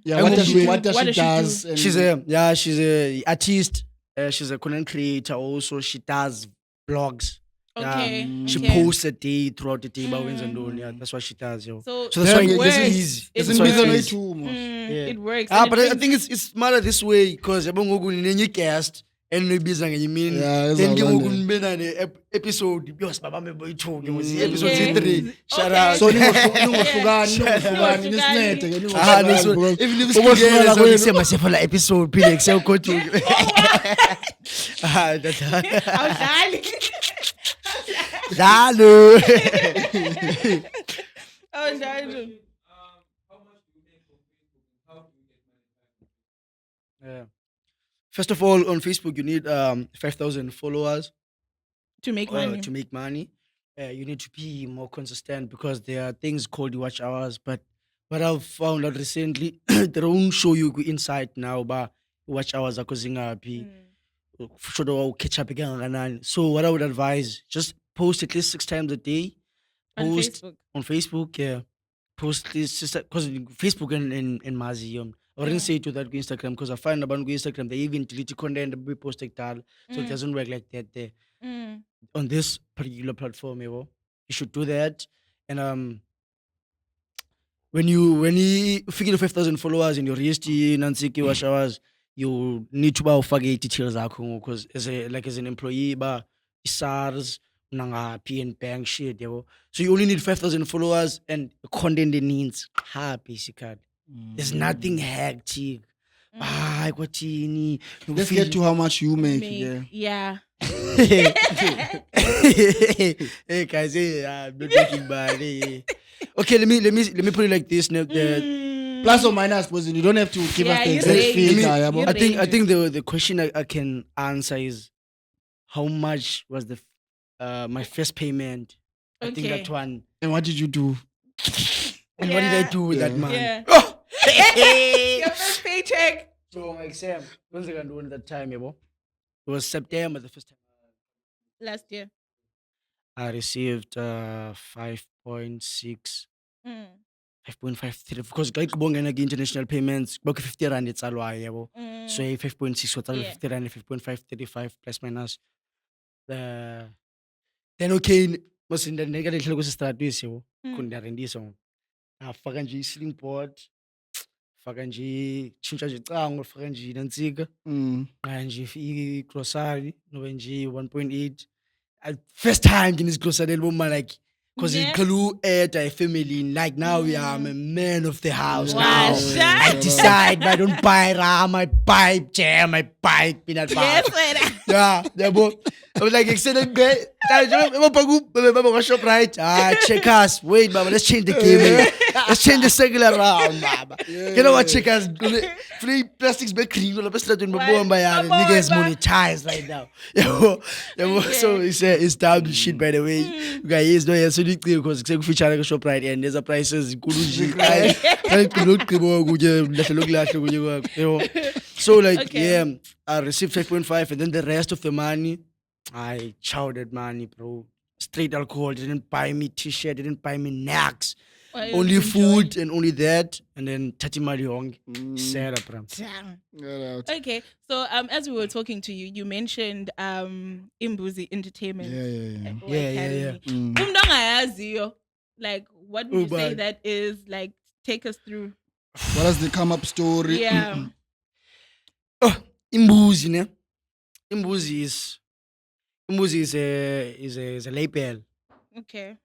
Speaker 1: Yeah,
Speaker 3: I
Speaker 1: what
Speaker 3: won't
Speaker 1: does
Speaker 3: do
Speaker 1: she
Speaker 3: it.
Speaker 1: what does
Speaker 2: What
Speaker 1: she
Speaker 2: does she
Speaker 1: does?
Speaker 3: she's a artist she's a content creator also she does vlogs.
Speaker 2: Okay.
Speaker 3: She
Speaker 2: okay.
Speaker 3: posts a day throughout the day about wins and doing. Yeah, that's what she does, yo.
Speaker 2: So
Speaker 3: that's why
Speaker 2: it
Speaker 3: it's
Speaker 2: works.
Speaker 3: easy.
Speaker 2: It
Speaker 1: It's
Speaker 3: That's
Speaker 1: in
Speaker 3: why
Speaker 2: works.
Speaker 3: it's
Speaker 1: Middle
Speaker 3: easy.
Speaker 1: way too.
Speaker 3: Yeah.
Speaker 2: It works.
Speaker 3: Ah,
Speaker 2: And
Speaker 3: but
Speaker 2: it
Speaker 3: I
Speaker 2: brings-
Speaker 3: think it's smarter this way because yabo ngoku ninenye guest and noyibiza ngenye imini.
Speaker 1: Yeah,
Speaker 3: Then ke ngoku
Speaker 1: ezawulandela.
Speaker 3: nibe nane episode yo sibabambe boyi-2 ke ngoku episode
Speaker 2: Okay.
Speaker 3: zi-3. Shout
Speaker 2: Okay.
Speaker 3: out.
Speaker 1: So ningohlukani, nisincede ke
Speaker 3: Ah,
Speaker 1: ningohlukani.
Speaker 3: even if
Speaker 1: Ukuhlukana
Speaker 3: it's
Speaker 1: kwenu.
Speaker 3: sema sefola episode phile kuseyogoduke. Ah,
Speaker 2: Awudlali.
Speaker 3: dalo.
Speaker 2: Awudlali.
Speaker 3: Yeah. First of all, on Facebook, you need 5,000 followers
Speaker 2: To make money.
Speaker 3: to make money. You need to be more consistent because there are things called watch hours. But what I've found out recently, they don't show you insight now, but watch hours are causing happy. Catch up again. So what I would advise, just post at least 6 times a day.
Speaker 2: On
Speaker 3: Post
Speaker 2: Facebook.
Speaker 3: on Facebook, yeah. Post at least because Facebook and Mazi. I didn't say to that go Instagram because I find about go Instagram they even delete content we post like that, so it doesn't work like that there. On this particular platform, you should do that. And when you figure 5,000 followers and your RST Nansiki watch hours, you need to buy details because as an employee, but SARS nanga Bank shit, so you only need 5,000 followers and content needs basically. There's nothing hectic. What you
Speaker 1: Let's get to how much you make.
Speaker 2: Make-
Speaker 1: Yeah.
Speaker 2: Yeah.
Speaker 3: Hey guys, I'm not making money. Okay, let me put it like this.
Speaker 1: Plus or minus, because you don't have to give
Speaker 2: Yeah,
Speaker 1: us the
Speaker 2: you
Speaker 1: exact
Speaker 2: range.
Speaker 1: figure.
Speaker 2: You
Speaker 1: Yeah, but-
Speaker 3: I think the question I can answer is how much was my first payment? I think
Speaker 2: Okay.
Speaker 3: that one.
Speaker 1: And what did you do?
Speaker 3: And what did I
Speaker 2: Yeah.
Speaker 3: do with that man?
Speaker 2: Yeah.
Speaker 3: Oh!
Speaker 2: Your first paycheck.
Speaker 3: So my exam, when's I gonna do it that time, yabo? It was September the first time.
Speaker 2: Last year.
Speaker 3: I received 5.6,
Speaker 2: Mm.
Speaker 3: 5.53 because xa igqibongena international payments kubekho 50 rand etsalwayo yabo. So
Speaker 2: Mm.
Speaker 3: 5.6 watsalwa
Speaker 2: Yeah.
Speaker 3: 50 rand, 5.535 plus minus. Then okay, mos ndandika ndihlele kwisistrato yabo
Speaker 2: Mm.
Speaker 3: kundarendisa ngoku. Afaka nje i-ceiling board, faka nje tshintsha nje icango, faka nje nantsika, qaya nje i-grocery nobe nje 1.8. First time nginezigrocery eliboma like because
Speaker 2: Yeah.
Speaker 3: iqhelu eda family like now I'm a man of the house now.
Speaker 2: Washa.
Speaker 3: I decide I don't buy ram, I buy jam, I buy peanut butter.
Speaker 2: Yes, wena.
Speaker 3: Yeah, yabo. I was like extended day. Shop right. Checkers. Wait, Baba, let's change the game. Let's change the circular round, Baba. You know what, checkers? Free plastics be clean. All the best doing bomba ya. Niggas monetized right now. Yabo. So it's down shit by the way. Guys, no, so you because it's feature shop right and there's a prices. So like
Speaker 2: Okay.
Speaker 3: yeah, I received 5.5 and then the rest of the money, I chowed money, bro. Straight alcohol, didn't buy me t-shirt, didn't buy me snacks.
Speaker 2: Well, you
Speaker 3: Only
Speaker 2: enjoy.
Speaker 3: food and only that. And then Tati Mariong. Sad up, bro.
Speaker 2: Damn.
Speaker 1: Get out.
Speaker 2: Okay, so as we were talking to you, you mentioned Imbuzi Entertainment.
Speaker 1: Yeah.
Speaker 3: Yeah.
Speaker 2: Umntu ongayaziyo, like what would you say
Speaker 3: Bye.
Speaker 2: that is? Like, take us through.
Speaker 1: What is the come up story?
Speaker 2: Yeah.
Speaker 3: Oh, Imbuzi, ne? Imbuzi is a label.
Speaker 2: Okay.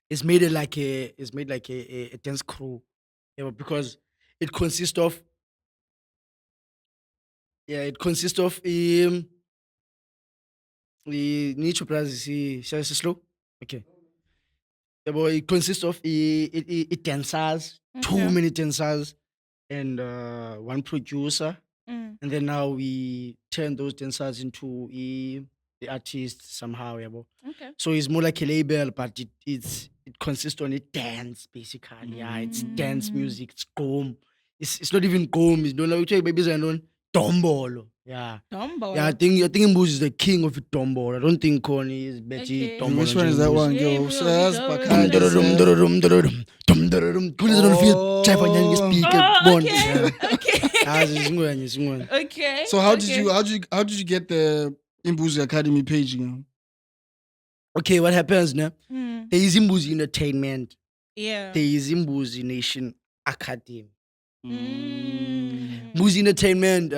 Speaker 3: It's made like a dance crew, because it consists of the nicho prize slow. Okay. It consists of it dancers,
Speaker 2: Okay.
Speaker 3: 2 minute dancers, and one producer.
Speaker 2: Mm.
Speaker 3: And then now we turn those dancers into the artists somehow,
Speaker 2: Okay.
Speaker 3: So it's more like a label, but it consists on it dance basically. Yeah, it's dance music. It's gqom. It's not even gqom. It's not like babies are known dombolo. Yeah.
Speaker 2: Dumbo.
Speaker 3: Yeah, I think Mbuzi is the king of dombolo. I don't think Connie is
Speaker 2: Okay.
Speaker 3: Betty dombolo.
Speaker 1: Which one is that one?
Speaker 2: Yeah,
Speaker 1: Yo,
Speaker 2: bro,
Speaker 1: Sirs,
Speaker 2: we go
Speaker 1: Bacardi,
Speaker 2: with
Speaker 3: Okay.
Speaker 2: Okay.
Speaker 1: So how did you get the Imbuzi Academy page? You know?
Speaker 3: Okay, what happens now?
Speaker 2: Mm.
Speaker 3: There is Mbuzi Entertainment.
Speaker 2: Yeah.
Speaker 3: There is Mbuzi Nation Academy.
Speaker 2: Mm.
Speaker 3: Mbuzi Entertainment,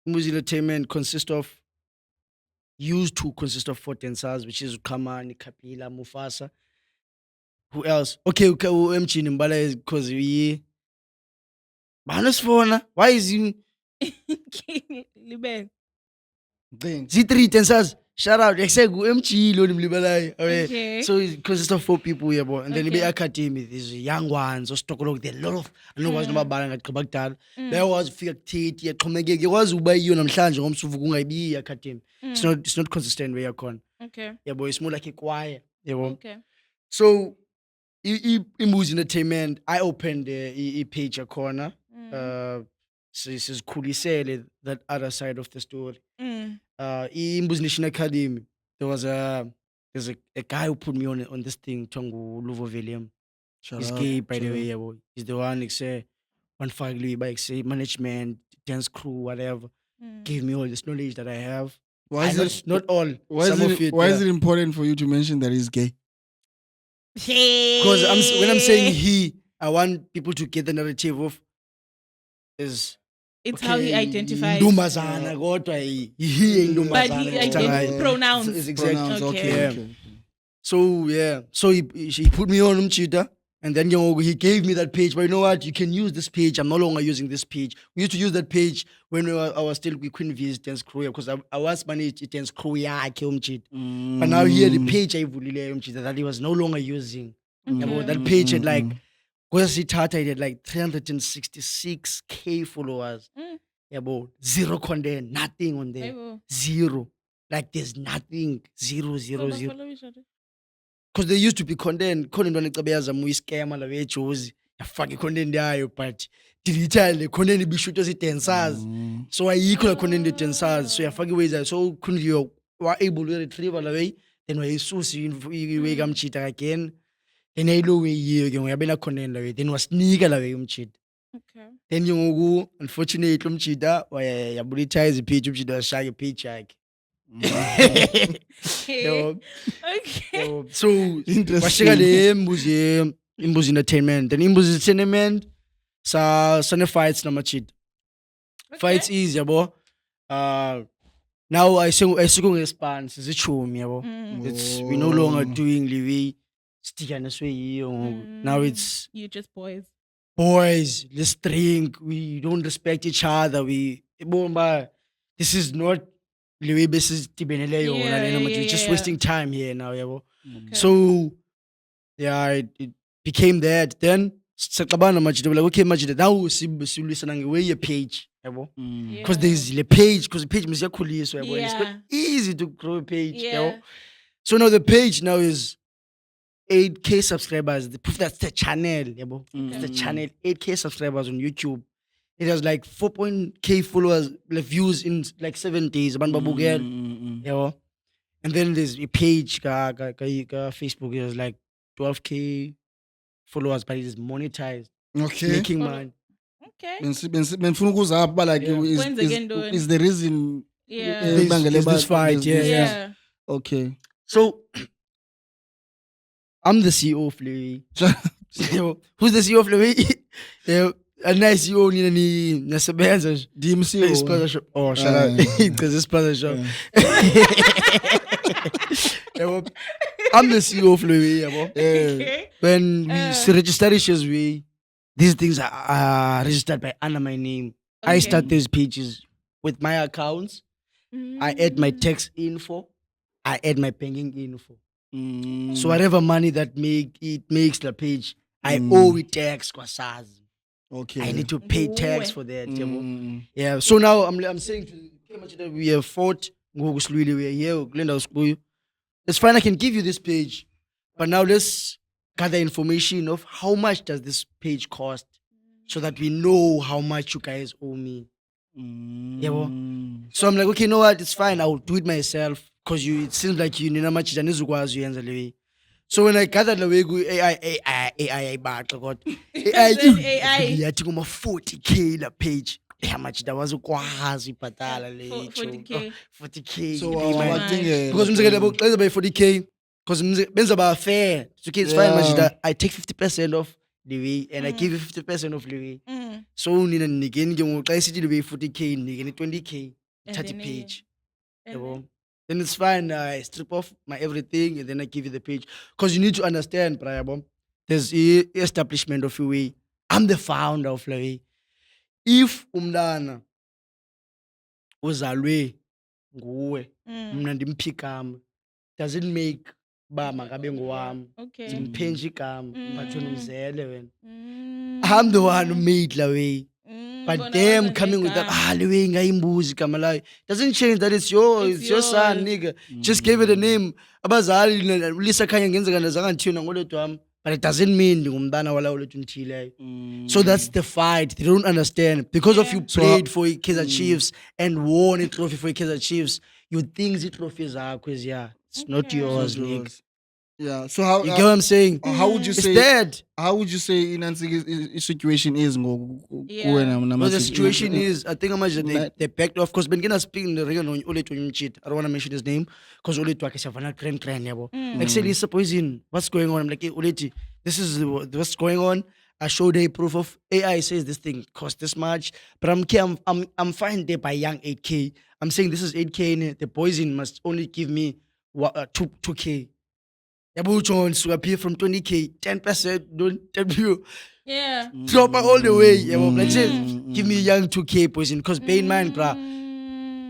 Speaker 3: Mbuzi Entertainment used to consist of 4 dancers, which is Kamani, Kapila, Mufasa. Who else? Okay, MG Nimbala is because we Banusfona. Why is he
Speaker 2: Liben.
Speaker 1: Thing.
Speaker 3: Z3 dancers? Shout out. Except MG Lonim Libalai.
Speaker 2: Okay.
Speaker 3: So it consists of 4 people here, and then
Speaker 2: Okay.
Speaker 3: the academy, there's young ones, or Stokolog, there are a lot of I know what's not bad at Kabaktan.
Speaker 2: Mm.
Speaker 3: There was Fiat, yet Komege, there was Ubay Yun and Shanj, Home Sufugunga be academy. It's not consistent where you're con.
Speaker 2: Okay.
Speaker 3: Yeah, boy, it's more like a choir. Yeah, boy.
Speaker 2: Okay.
Speaker 3: So Imbuzi Entertainment, I opened a page a corner.
Speaker 2: Mm.
Speaker 3: So this is Kulisele, that other side of the story.
Speaker 2: Mm.
Speaker 3: Imbuzi Nation Academy, there's a guy who put me on this thing, Tongu Luvo William.
Speaker 1: Shout
Speaker 3: He's
Speaker 1: out.
Speaker 3: gay, by the
Speaker 1: Shout
Speaker 3: way.
Speaker 1: out.
Speaker 3: Yeah, boy. He's the one like say one family, like say management, dance crew, whatever.
Speaker 2: Mm.
Speaker 3: Gave me all this knowledge that I have.
Speaker 1: Why is it
Speaker 3: Not all.
Speaker 1: Why
Speaker 3: some
Speaker 1: is
Speaker 3: of
Speaker 1: it
Speaker 3: it.
Speaker 1: Why is
Speaker 3: yeah.
Speaker 1: it important for you to mention that he's gay?
Speaker 3: Because when I'm saying he, I want people to get the narrative of is
Speaker 2: It's how he
Speaker 1: Okay,
Speaker 2: identifies.
Speaker 3: Ndumbazana, kodwa he ain't
Speaker 2: But
Speaker 3: Ndumbazana.
Speaker 2: he
Speaker 3: It's
Speaker 2: identifies
Speaker 3: right.
Speaker 2: pronouns.
Speaker 3: It's exactly.
Speaker 1: Pronouns,
Speaker 2: Okay.
Speaker 1: okay.
Speaker 3: Yeah.
Speaker 1: Okay.
Speaker 3: So yeah, so he put me on Umchita, and then he gave me that page. But you know what? You can use this page. I'm no longer using this page. We used to use that page when I was still with Queen V's Dance Crew, because I was managed Dance Crew, Umchita. But now here the page I Umchita that he was no longer using. Yeah, but that page had like, because he had like 366K followers.
Speaker 2: Mm.
Speaker 3: Yeah, but 0 content, nothing on there.
Speaker 2: Aibo.
Speaker 3: 0. Like there's nothing. 0.
Speaker 2: So follow each other.
Speaker 3: Because there used to be content on the scammer, la vejozi, yafaka content yayo, but digital content ibishoot ezi-dancers. So ayikho la content ye-dancers. So uyafaka iways so khona you were able to retrieve la way, then wayisusa iway kamchita again. Then ayilo way yiyo ke ngoyabe na content la way, then wasnika la way umchita.
Speaker 2: Okay.
Speaker 3: Then yung unfortunately umchita yabulitize page umchita washaya page yakhe. Yabo.
Speaker 2: Okay.
Speaker 3: So
Speaker 1: Interesting.
Speaker 3: washika le imbuzi entertainment. Then imbuzi entertainment sa fights namachita. Fights is yabo. Now I suku response is ichumi yabo. It's we no longer doing liwi stikana swe now it's
Speaker 2: you just boys.
Speaker 3: boys, let's drink. We don't respect each other. This is not liwi basis tibenele we're just wasting time here now yabo.
Speaker 2: Okay.
Speaker 3: So yeah, it became that. Then sakabana machida like okay machida now siluisana ngewe page yabo. Because there's the page, because the page is yakhuliswa yabo. It's not easy to grow a page yabo. So now the page now is 8K subscribers. The proof that's the channel yabo. It's the channel 8K subscribers on YouTube. It has like 4.K followers, like views in like 7 days. Yabo. And then there's a page ka Facebook. It has like 12K followers, but it is monetized.
Speaker 1: Okay.
Speaker 3: Making money.
Speaker 2: Okay.
Speaker 1: Benifuna ukuzapha uba like
Speaker 2: Kwenza ke ntoni?
Speaker 1: is the reason
Speaker 2: Yeah.
Speaker 3: There's this fight,
Speaker 2: Yeah.
Speaker 1: Okay.
Speaker 3: So I'm the CEO of Louis. Who's the CEO of Louis? A nice CEO ni nasebenza
Speaker 1: DMC
Speaker 3: sponsorship. Oh, shut up. Because it's sponsorship. I'm the CEO of Louis.
Speaker 2: Okay.
Speaker 3: When we register issues, these things are registered by under my name. I
Speaker 2: Okay.
Speaker 3: start these pages with my accounts. I add my tax info. I add my banking info. So whatever money that makes the page, I owe it tax kwa SARS.
Speaker 1: Okay.
Speaker 3: I need to pay tax
Speaker 2: Ooh.
Speaker 3: for that. Yabo. Yeah. So now I'm saying to we have fought. We are here. Glenda Uskuyu. It's fine. I can give you this page, but now let's gather information of how much does this page cost, so that we know how much you guys owe me. Yabo. So I'm like, okay, you know what? It's fine. I'll do it myself because it seems like you know much than. So when I gathered the way AI God.
Speaker 2: AI.
Speaker 3: Yeah, to 40K la page. How much that was ukwazi patala le
Speaker 2: 40K.
Speaker 3: 40K.
Speaker 1: So
Speaker 2: I think,
Speaker 3: because let's buy 40K because benza ba fair. It's okay, it's fine much that I take 50% of the way and I give you 50% of the way. So nina nigeni ke ngoxa isithi the way 40K nigeni 20K 30 page. Yabo. Then it's fine. I strip off my everything and then I give you the page. Because you need to understand, Prayabo, there's a establishment of your way. I'm the founder of Lawe. If umdana uzalwe nguwe, mna ndimphikama, doesn't make ba makabe ngowami.
Speaker 2: Okay.
Speaker 3: Ndimphenja igama, batho nomzele wena. I'm the one who made Lawe. But them coming with that, Lawe ngayimbuzi igama layo. Doesn't change that it's your son, nigga. Just give it a name. Abazali Lisa khanya ngenzeka nazanga nthina ngolethu wami. But it doesn't mean ngumntana wala olethu nthile. So that's the fight. They don't understand. Because of you played for Kaizer Chiefs and won a trophy for Kaizer Chiefs, you think the trophy is ours, yeah. It's not yours, nigga.
Speaker 1: Yeah. So how
Speaker 3: You get what I'm saying?
Speaker 1: how would you
Speaker 3: It's
Speaker 1: say
Speaker 3: dead.
Speaker 1: how would you say Inansi's situation is
Speaker 2: Yeah.
Speaker 3: Well, the situation is, I think they backed off because Ben Gina speaking the real on Oletu cheat. I don't want to mention his name because Oletu Akisavana Cran yabo. Like say Lisa Poison, what's going on? I'm like, hey, Oleti, this is what's going on. I showed a proof of AI says this thing cost this much, but I'm fine there by young 8K. I'm saying this is 8K and the poison must only give me 2K. Yabu Jones to appear from 20K, 10%, don't tell you.
Speaker 2: Yeah.
Speaker 3: Drop her all the way. Like say, give me a young 2K poison. Because bear in mind, bruh,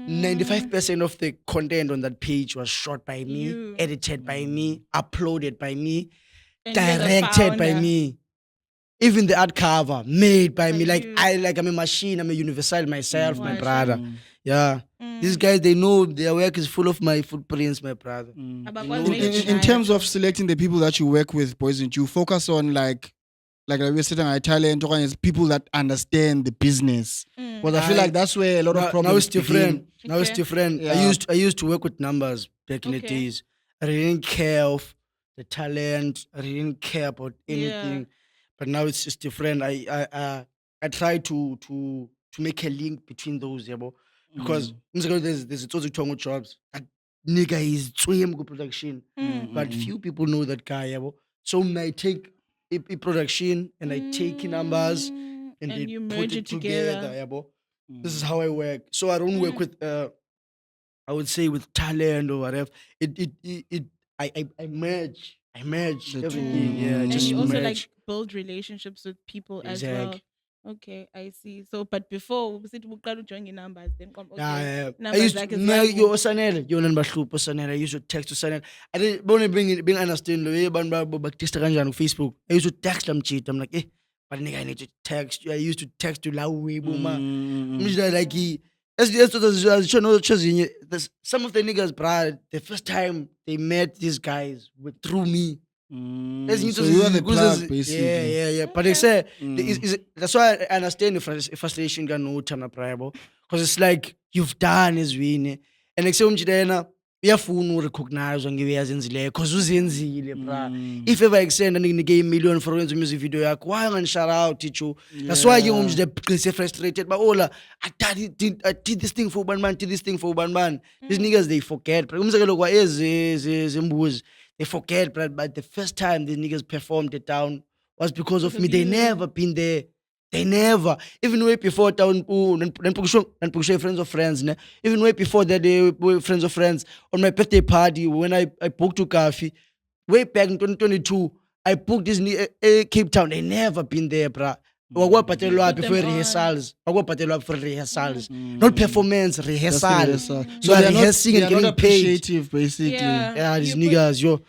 Speaker 3: 95% of the content on that page was shot by me, edited by me, uploaded by me,
Speaker 2: And you're the
Speaker 3: directed by
Speaker 2: founder.
Speaker 3: me. Even the art cover made by me.
Speaker 2: you.
Speaker 3: I'm a machine. I'm a universal myself, my
Speaker 2: Wow,
Speaker 3: brother. Yeah. These guys, they know their work is full of my footprints, my brother.
Speaker 2: About
Speaker 3: You
Speaker 2: what's
Speaker 3: know,
Speaker 2: made it
Speaker 1: in
Speaker 2: shine.
Speaker 1: terms of selecting the people that you work with, Poison, do you focus on like like we're sitting at talent, or it's people that understand the business. Because I feel like that's where a lot of problems
Speaker 3: now it's different.
Speaker 1: begin.
Speaker 3: Now it's
Speaker 2: Okay.
Speaker 3: different.
Speaker 1: Yeah.
Speaker 3: I used to work with numbers back in the
Speaker 2: Okay.
Speaker 3: days. I didn't care of the talent. I didn't care about anything. But now it's just different. I try to make a link between those, yeah, bro. Because there's also tongue jobs. That nigga is swim go production. But few people know that guy, yeah, bro. So when I take a production and I take numbers and they
Speaker 2: you
Speaker 3: put
Speaker 2: merge
Speaker 3: it
Speaker 2: it together.
Speaker 3: together, yeah, bro. This is how I work. So I don't work with I would say with talent or whatever. I merge. I merge
Speaker 1: The
Speaker 3: everything.
Speaker 1: two.
Speaker 3: Yeah,
Speaker 2: And
Speaker 3: just
Speaker 2: you also
Speaker 3: merge.
Speaker 2: like build relationships with people as well.
Speaker 3: Exact.
Speaker 2: Okay, I see. So, but before we said we got to join your numbers, then come. Okay,
Speaker 3: Yeah. I
Speaker 2: numbers
Speaker 3: used
Speaker 2: like
Speaker 3: to,
Speaker 2: as
Speaker 3: no,
Speaker 2: well.
Speaker 3: yo, Sanel, yo, number two, Sanel. I used to text to Sanel. I didn't being understand the way but text on Facebook. I used to text them cheat. I'm like, but nigga, I need to text you. I used to text you loud way, booma. I'm just like, some of the niggas, bruh, the first time they met these guys through me.
Speaker 1: So you are the plug, basically.
Speaker 3: Yeah. But they say that's why I understand the frustration can no turn up because it's like you've done is win, and like say umjidena uyafuna recognize ngibe yazenzile because uzenzile bra. If ever extend and in game million for a music video yakho, why ngani shout out teacher? That's why you umjide frustrated. But Ola, I did this thing for one man, did this thing for one man. These niggas they forget. Umzekelo kwa ezimbuzi. They forget, but the first time these niggas performed it down was because of me. They never been there. They never. Even way before down, friends of friends. Ne? Even way before that, they were friends of friends. On my birthday party, when I booked to Kafi, way back in 2022, I booked this Cape Town. They never been there, bruh. Wagwapatelwa before rehearsals. Wagwapatelwa for rehearsals. Not performance, rehearsals.
Speaker 1: So
Speaker 3: So
Speaker 1: they're
Speaker 3: rehearsing and
Speaker 1: not
Speaker 3: getting paid.
Speaker 1: appreciative, basically.
Speaker 3: Yeah, these
Speaker 2: You put-
Speaker 3: niggas, yo.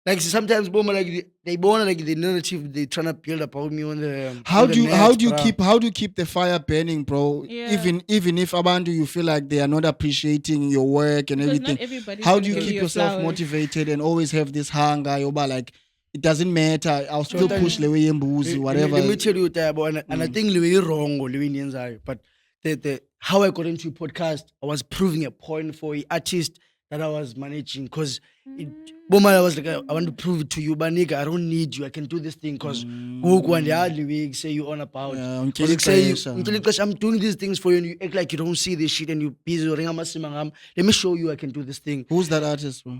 Speaker 3: Like sometimes, like they born like the narrative they trying to build about me on the.
Speaker 1: How
Speaker 3: on the
Speaker 1: do you
Speaker 3: net,
Speaker 1: how do you
Speaker 3: bruh.
Speaker 1: keep the fire burning, bro?
Speaker 2: Yeah.
Speaker 1: Even if Abandu you feel like they are not appreciating your work and
Speaker 2: Because
Speaker 1: everything.
Speaker 2: not everybody's
Speaker 1: How
Speaker 2: gonna
Speaker 1: do you
Speaker 2: give
Speaker 1: keep
Speaker 2: a
Speaker 1: yourself
Speaker 2: flower.
Speaker 1: motivated and always have this hunger? Yoba, like it doesn't matter. I'll still push the way
Speaker 3: Let-
Speaker 1: whatever.
Speaker 3: Let me tell you that, and I think Louis wrong or Louis Nienzai, but the how I got into podcast, I was proving a point for the artist that I was managing because I was like, I want to prove it to you, but nigga, I don't need you. I can do this thing because who and the hardly week say you on about.
Speaker 1: Yeah,
Speaker 3: Because like say you,
Speaker 1: until
Speaker 3: because I'm doing these things for you and you act like you don't see this shit and you busy. Let me show you I can do this thing.
Speaker 1: Who's that artist, bro?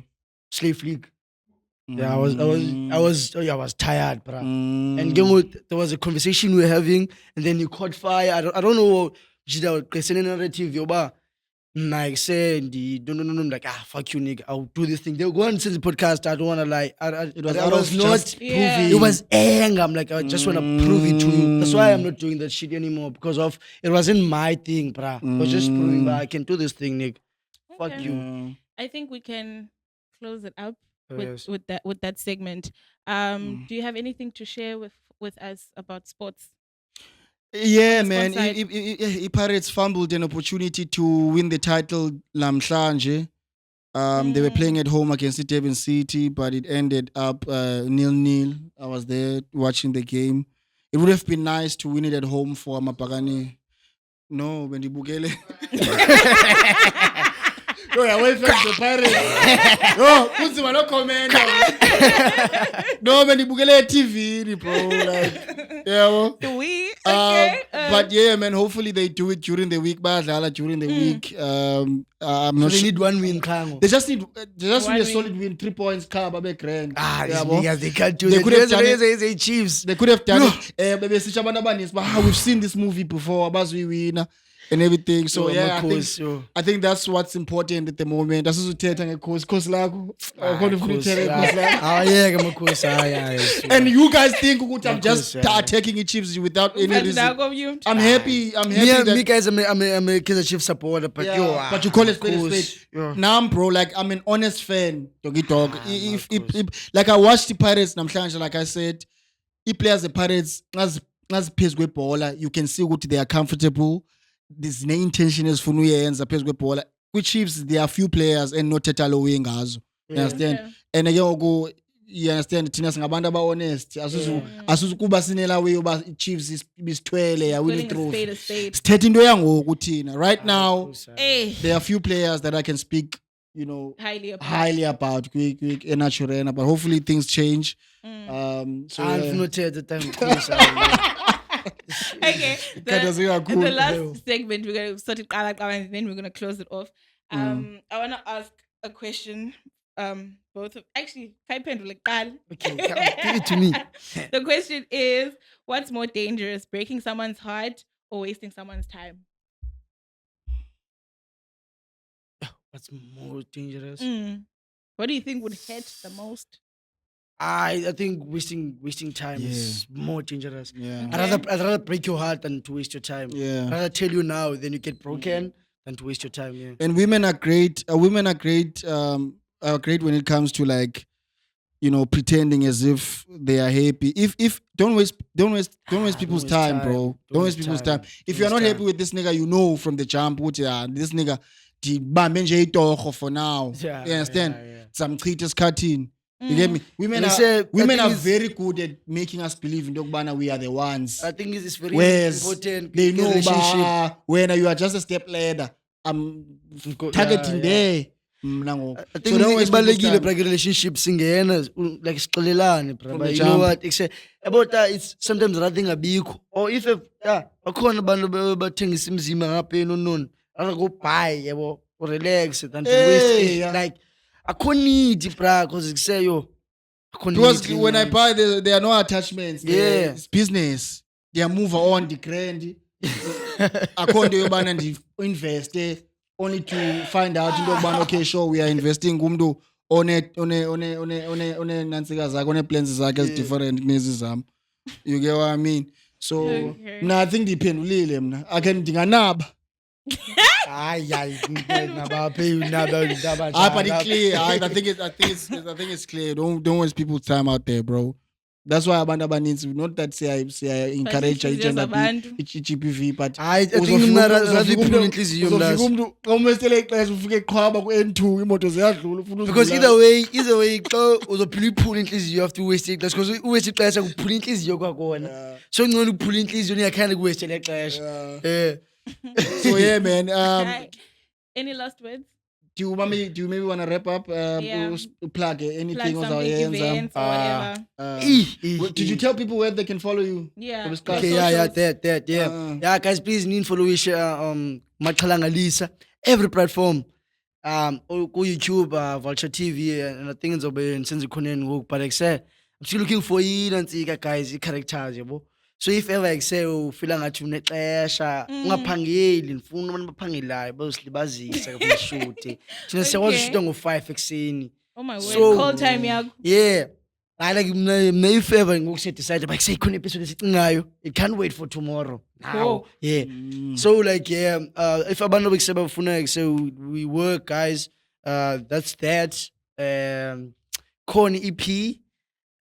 Speaker 3: Slave League. Yeah, I was tired, bruh. And
Speaker 1: And
Speaker 3: there was a conversation we were having, and then you caught fire. I don't know. The narrative, yoba. Like said, no, like fuck you, nigga. I'll do this thing. They'll go and say the podcast. I don't wanna lie.
Speaker 1: It was
Speaker 3: I
Speaker 1: out
Speaker 3: was
Speaker 1: of
Speaker 3: not
Speaker 1: just
Speaker 2: Yeah.
Speaker 3: proving. It was anger. I'm like, I just wanna prove it to you. That's why I'm not doing that shit anymore because of it wasn't my thing, bruh. I was just proving that I can do this thing, nigga. Fuck
Speaker 2: Okay.
Speaker 3: you.
Speaker 2: I think we can close it up
Speaker 3: Yes.
Speaker 2: with that segment. Do you have anything to share with us about sports?
Speaker 1: Yeah,
Speaker 2: On the
Speaker 1: man.
Speaker 2: sports side.
Speaker 1: Pirates fumbled an opportunity to win the title Lamhlanje. They were playing at home against Durban City, but it ended up 0-0. I was there watching the game. It would have been nice to win it at home for Mapagani. No, when Bugele. No, I went back to the Pirates. No, Kunzima, no comment. No, when Bugele TV, bro. Like, yeah, well.
Speaker 2: Do we? Okay.
Speaker 1: But yeah, man, hopefully they do it during the week. Badlala during the week. I'm
Speaker 3: So
Speaker 1: not
Speaker 3: they
Speaker 1: sure.
Speaker 3: need one win, Kango.
Speaker 1: They just need
Speaker 2: One
Speaker 1: a
Speaker 2: win.
Speaker 1: solid win, 3 points, car, babe, grand.
Speaker 3: These
Speaker 1: Yeah, bo.
Speaker 3: niggas, they can't do
Speaker 1: They
Speaker 3: that.
Speaker 1: could have done it.
Speaker 3: They Chiefs.
Speaker 1: They could have done it. Baby, but we've seen this movie before, Abaz we win and everything. So
Speaker 3: Yo,
Speaker 1: yeah,
Speaker 3: Makos,
Speaker 1: I think that's what's important at the moment. That's what you're course lakho.
Speaker 3: Yeah, Makos.
Speaker 1: And you guys think ukuthi I'm
Speaker 3: Of
Speaker 1: just
Speaker 3: course, yeah.
Speaker 1: attacking the Chiefs without any
Speaker 2: Fans
Speaker 1: reason.
Speaker 2: now of you.
Speaker 1: I'm happy
Speaker 3: Me
Speaker 1: that
Speaker 3: guys, I'm a Kaizer Chiefs supporter, but
Speaker 1: yeah,
Speaker 3: yo,
Speaker 1: but you call it spade a
Speaker 3: Makos,
Speaker 1: spade.
Speaker 3: yeah.
Speaker 1: Now, bro, like I'm an honest fan. Doggy dog. If
Speaker 3: Marcos.
Speaker 1: like I watched the Pirates, namhlanje, like I said, he plays the Pirates as phezu kwebhola. You can see what they are comfortable. There's no intention as for uyenza phezu kwebhola. With Chiefs, there are few players and no Tetalo ngazo. You understand?
Speaker 2: Yeah.
Speaker 1: And again, go you understand thina singabantu aba honest asuzu kuba sinela way oba Chiefs bisithwele ya win trophy sithethe into yangoku thina right now. There are few players that I can speak, you know, highly about quick Enachurena, but hopefully things change. So
Speaker 2: okay, the last segment we're going to start it and then we're going to close it off. I want to ask a question. Both of actually okay,
Speaker 3: give it to me.
Speaker 2: The question is, what's more dangerous, breaking someone's heart or wasting someone's time?
Speaker 3: What's more dangerous?
Speaker 2: What do you think would hurt the most?
Speaker 3: I think wasting time is more dangerous.
Speaker 1: Yeah.
Speaker 3: I'd rather break your heart than to waste your time.
Speaker 1: Yeah.
Speaker 3: I'd rather tell you now than you get broken than to waste your time. Yeah.
Speaker 1: And women are great. Women are great. Are great when it comes to like, you know, pretending as if they are happy. If don't waste people's time, bro. Don't waste people's time. If you're not happy with this nigga, you know from the jump, this nigga, for now.
Speaker 3: Yeah,
Speaker 1: you understand?
Speaker 3: yeah.
Speaker 1: Some treaters cutting. You get me? Women are very good at making us believe in Dogbana we are the ones.
Speaker 3: I think it's very important.
Speaker 1: They know
Speaker 3: relationship.
Speaker 1: when you are just a step ladder. I'm targeting there.
Speaker 3: I think it's about relationships in like sixelelane, but you know what? About that, it's sometimes nothing a big or if I can't about things no. I go buy or relax and waste it. Like I couldn't need it, because it's say yo.
Speaker 1: Because when I buy, there are no attachments. It's business. They are move on the grand. I can't do and invest only to find out okay, sure, we are investing gumdu on plans as different measures. You get what I mean? So I think depend I can think anab.
Speaker 3: I
Speaker 1: think it's clear. Don't waste people's time out there, bro. That's why Abandaba needs not that say I encourage each other HPV, but
Speaker 3: I think because either way you have to waste it because waste it class pulling please you go so no pulling please you can't waste it class.
Speaker 1: So yeah, man.
Speaker 2: Any last words?
Speaker 1: Do you maybe want to wrap up? Plug anything
Speaker 2: or whatever.
Speaker 1: Did you tell people where they can follow you?
Speaker 2: Yeah.
Speaker 1: Okay,
Speaker 3: yeah, guys, please need follow Machalanga Lisa every platform. Go YouTube, Vulture TV, and I think it's over since you but like say, I'm still looking for you and see guys characters, so if ever I say feel ngathi unexesha ungaphangeli ngifuna abantu baphangelayo bazilibazisa kubashoot thina siyakwazi ushoot ngo5 ekseni.
Speaker 2: Oh my word, call time yakho.
Speaker 3: Yeah, I like if ever ngoku decide like say khona episode esicingayo, it can't wait for tomorrow now. Yeah, so like if abantu bekuseba bafuna say we work guys, that's that. Khona EP,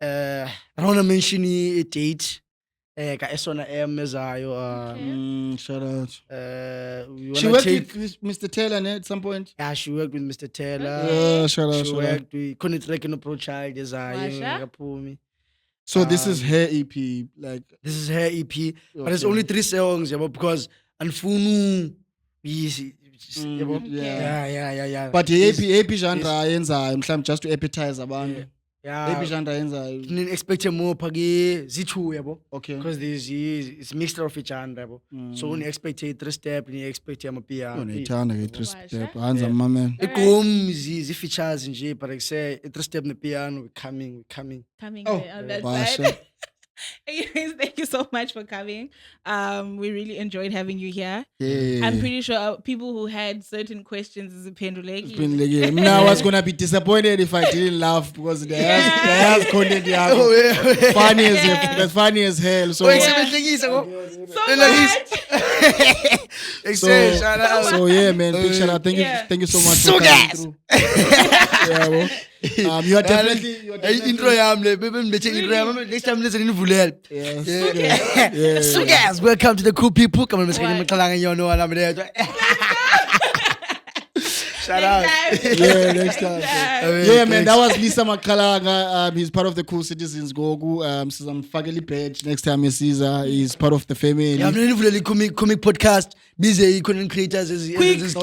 Speaker 3: I don't want to mention a date. Esona mezayo.
Speaker 1: Shout out. She worked with Mr. Taylor at some point.
Speaker 3: Yeah, she worked with Mr. Taylor.
Speaker 1: Shout out.
Speaker 3: She worked with Connect like no pro child design.
Speaker 1: So this is her EP, like
Speaker 3: this is her EP, but it's only 3 songs, because Anfunu yeah.
Speaker 1: But the EP genre yenza just to appetize abantu.
Speaker 3: Yeah, didn't expect more pagi zitu yabo. Okay. Because it's mixture of each other yabo. So when you expect 3 step, you expect a piano.
Speaker 1: No, 3 step. Hands on my man.
Speaker 3: The features nje, but I say 3 step the piano. Coming.
Speaker 2: Oh, that's right. Anyways, thank you so much for coming. We really enjoyed having you here.
Speaker 1: Yeah.
Speaker 2: I'm pretty sure people who had certain questions is a pendulegi.
Speaker 1: Now I was gonna be disappointed if I didn't laugh because they has content funny as hell. So so yeah, man. Big shout out. Thank you so much for coming through. Yeah, you are definitely
Speaker 3: intro next time listen in Vulel. So guys, welcome to the cool people. Come on, Shout out.
Speaker 1: Yeah, next time. Yeah, man, that was Lisa Makalaga. He's part of the Cool Citizens Gogu. Sizam Fageli Page. Next time you see he's part of the family.
Speaker 3: Yeah, I'm really for the comic podcast. Busy content creators as kids.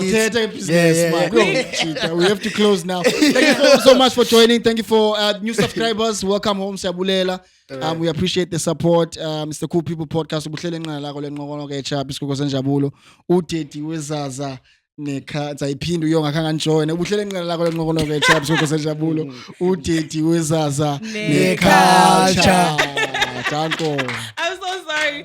Speaker 1: Yeah. We have to close now. Thank you so much for joining. Thank you for new subscribers. Welcome home, Sabulela. We appreciate the support. It's the Cool People Podcast. Ubuhlele nqa la kole nqokono ke chaphi isikoko senjabulo. Udedi wezaza nekhatha iphinde uyongakhanga njoyene. Ubuhlele nqa la kole nqokono ke chaphi isikoko senjabulo. Udedi wezaza nekhatha. Danko.
Speaker 2: I'm so sorry.